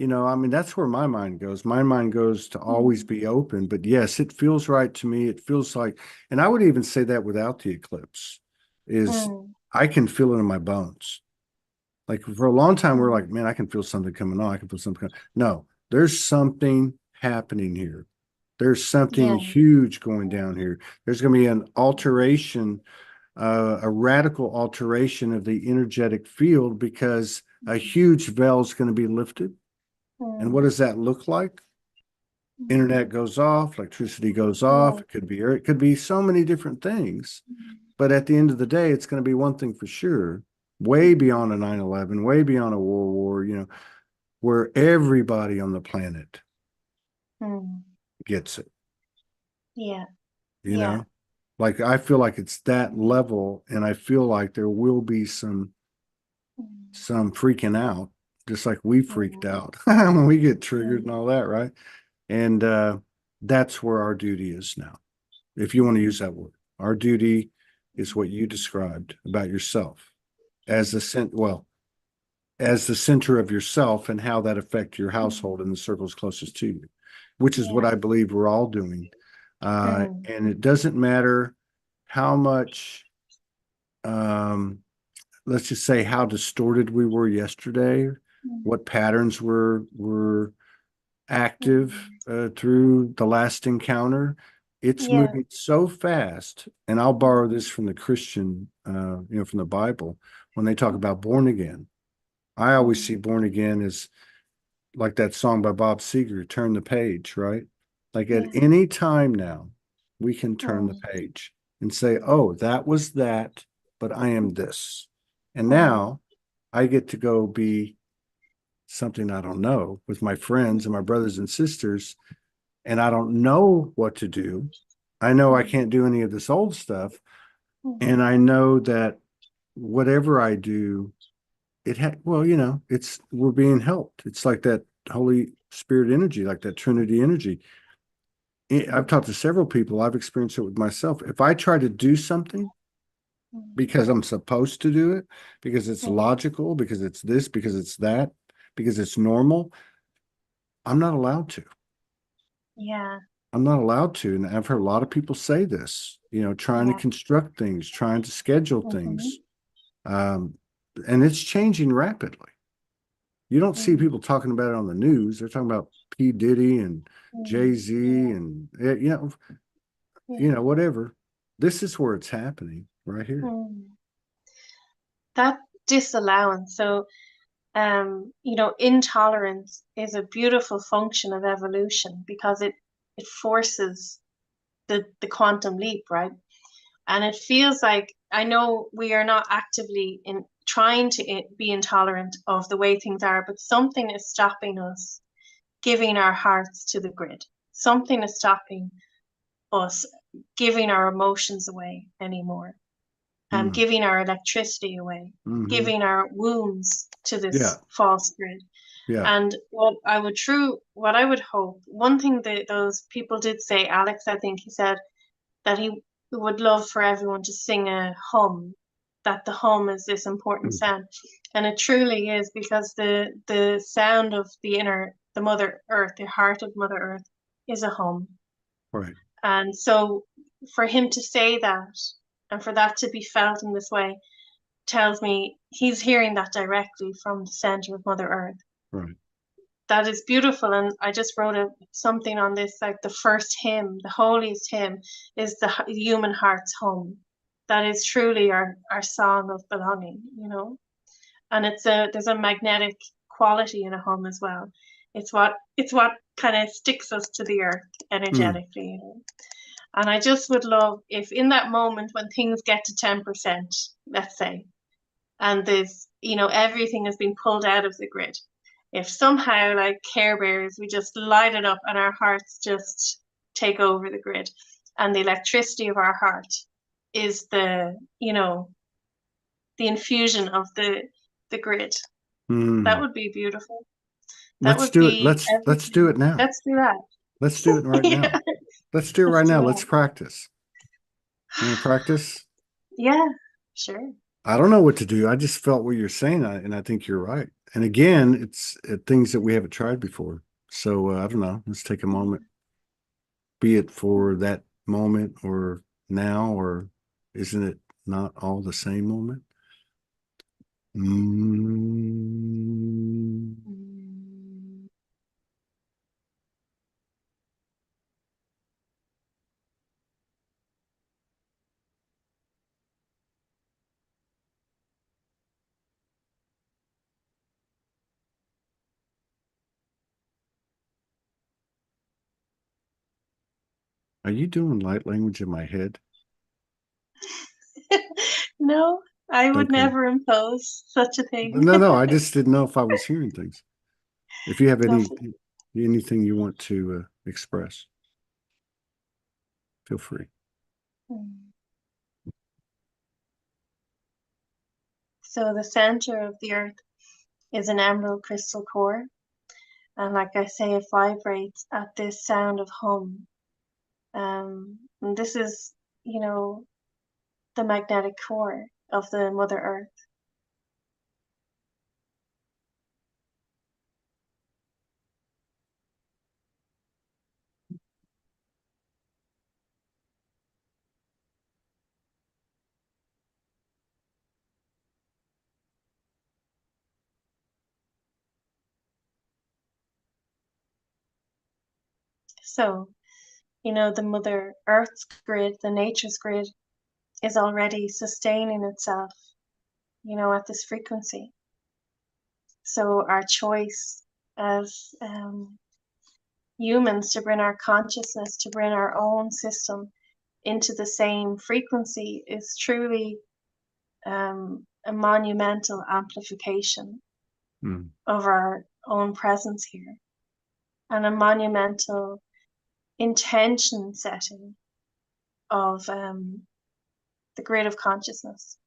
I mean, that's where my mind goes. My mind goes to always Mm. be open. But yes, it feels right to me. It feels like, and I would even say that without the eclipse, is Mm. I can feel it in my bones. Like for a long time, we're like, Mm. man, I can feel something coming on. I can feel something coming. No, there's something happening here. There's something Yeah. huge going down here. There's going to be an alteration, a radical alteration of the energetic field because a huge veil is going to be lifted. And what Mm. does that look like? Mm. Internet goes off, electricity goes off. Yeah. It could be air, it could be so many different things. But at the end of the day, it's going to be one thing for sure, way beyond a 9/11, way beyond a world war, where everybody on the planet Mm. gets it, Yeah. you Yeah. know? Like I feel like it's that level, and I feel like there will be Mm. some freaking out, just like we freaked Mm. out when we get triggered and Mm. all that, right? And that's where our duty is now, if you want to use Mm. that word. Our duty is what you described about yourself as the as the center of yourself and how that affect your household and the circles closest to you, which is what Yeah. I believe we're all doing. Mm. And it doesn't matter how much, um, let's just say how distorted we were yesterday, Mm. what patterns were active Mm. through the last encounter. It's Yeah. moving so fast, and I'll borrow this from the Christian, from the Bible when they talk about born again. I always see Mm. born again as like that song by Bob Seger, "Turn the Page," right? Like at Yeah. any time now, we can turn the Mm. page and say, "Oh, that was that, but I am this," and Mm. now I get to go be something I don't know with my friends and my Mm. brothers and sisters, and I don't know what to do. I know I Mm. can't do any of this old stuff. And Mm. I know that whatever I do, it's we're being helped. It's like that Holy Spirit energy, like that Trinity energy. I've talked to several people. I've experienced it with myself. If I try to do something Mm. because I'm supposed to do it, because it's Mm. logical, because it's this, because it's that, because it's normal, I'm not allowed to. Yeah. I'm not allowed to. And I've heard a lot of people say this, trying to Yeah. construct things, trying to schedule Mm-hmm. things. Um, and it's changing rapidly. You don't see Mm. people talking about it on the news. They're talking about P. Diddy and Mm. Jay-Z Yeah. and, Yeah. whatever. This is where it's happening right here. Mm. That disallowance. So, intolerance is a beautiful function of evolution because it forces the quantum leap, right? And it feels like, I know we are not actively in trying to be intolerant of the way things are, but something is stopping us giving our hearts to the grid. Something is stopping us giving our emotions away anymore, Mm. giving our electricity away, Mm-hmm. giving our wounds to Yeah. this false grid. Yeah. And what I would hope, one thing that those people did say, Alex, I think he said that he would love for everyone to sing a hum, that the hum is this important Mm. sound. And it truly is, because the sound of the Mother Earth, the heart of Mother Earth, is a hum. Right. And so for him to say that, and for that to be felt in this way, tells me he's hearing that directly from the center of Mother Earth. Right. That is beautiful. And I just wrote something on this, like the first hymn, the holiest hymn, is the human heart's home. That is truly our song of belonging, and there's a magnetic quality in a home as well. It's what kind of sticks us to the earth Mm. energetically. And I just would love if in that moment when things get to 10%, let's say, and everything has been pulled out of the grid, if somehow, like Care Bears, we just light it up and our hearts just take over the grid, and the electricity of our heart is the infusion of the grid. That Mm. would be beautiful. That Let's would do it. be Let's do everything. it now. Let's do that. Let's do it right Yeah, now. Let's do it let's right do now. Let's that. practice. You want to practice? Yeah, sure. I don't know what to do. I just felt what you're saying, and I think you're right. And again, it's things that we haven't tried before. So I don't know. Let's take a moment, be it for that moment or now, or isn't it not all the same moment? Mm. Mm. Are you doing light language in my head? No, I would Okay. never impose such a thing. No, no. I just didn't know if I was hearing things. If you have Lovely. anything you want to express, feel free. Mm. So the center of the earth is an emerald crystal core. And like I say, it vibrates at this sound of hum. And this is, you know, the magnetic core of the Mother Earth. So, the Mother Earth's grid, the nature's grid, is already sustaining itself, at this frequency. So our choice as humans to bring our consciousness, to bring our own system into the same frequency is truly a monumental amplification Mm. of our own presence here, and a monumental intention setting of the grid of consciousness.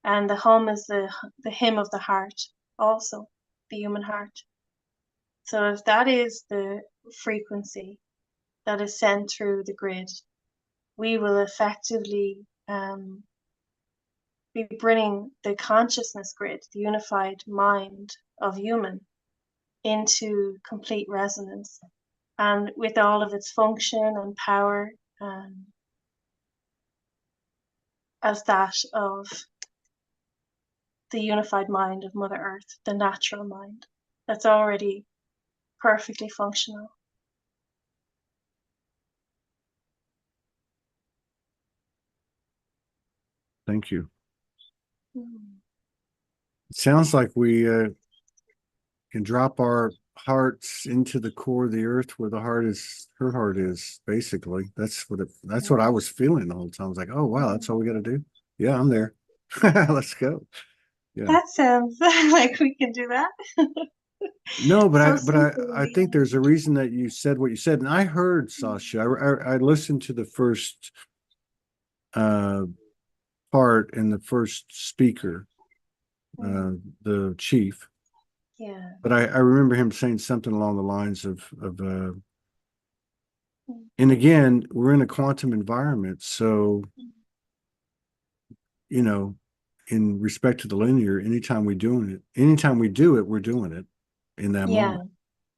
And the hum is the hymn of the heart, also, the human heart. So if that is the frequency that is sent through the grid, we will effectively be bringing the consciousness grid, the unified mind of human, into complete resonance, and with all of its function and power, as that of the unified mind of Mother Earth, the natural mind that's already perfectly functional. Thank you. Mm. It sounds like we can drop our hearts into the core of the earth where the heart is, her heart is, basically. That's what I was feeling the whole time. I was like, oh wow, that's all we gotta do. Yeah, I'm there. Let's go. Yeah. That sounds like we can do that. No, but So I simple. think there's a reason that you said what you said. And I heard Sasha. I listened to the first uh part and the first speaker, the chief. Yeah. But I remember him saying something along the lines of and again, we're in a quantum environment, so you know, in respect to the linear, anytime we do it, we're doing it in that Yeah. moment.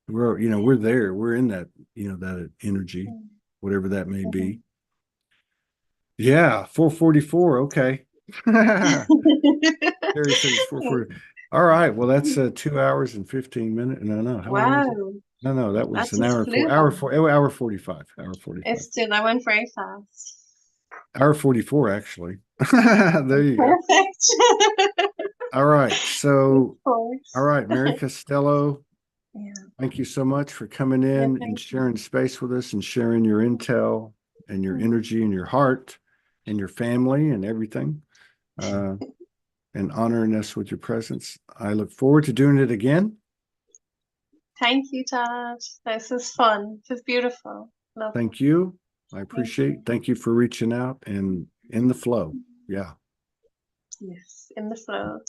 We're there, we're in that, that energy, Mm. whatever that may Mhm. be. Yeah, 444. Okay. Terry said it's 440. All right. Well, that's 2 hours and 15 minutes. No. How long was it? Wow, No, that that was an just hour, flew hour, by. hour 45, hour 45, It's still, that went very fast. hour 44, actually. There you go. Perfect. All right. Of So, all course. right, Mary Costello, Yeah. thank you so much for coming Yeah, in and thank you. sharing space with us and sharing your intel and your energy and your heart and your family and everything. Uh, and honoring us with your presence. I look forward to doing it again. Thank you, Todd. This is fun. This is beautiful. Lovely. Thank you. I Thank appreciate. Thank you for reaching out and in the flow. you. Yeah. Yes, in the flow.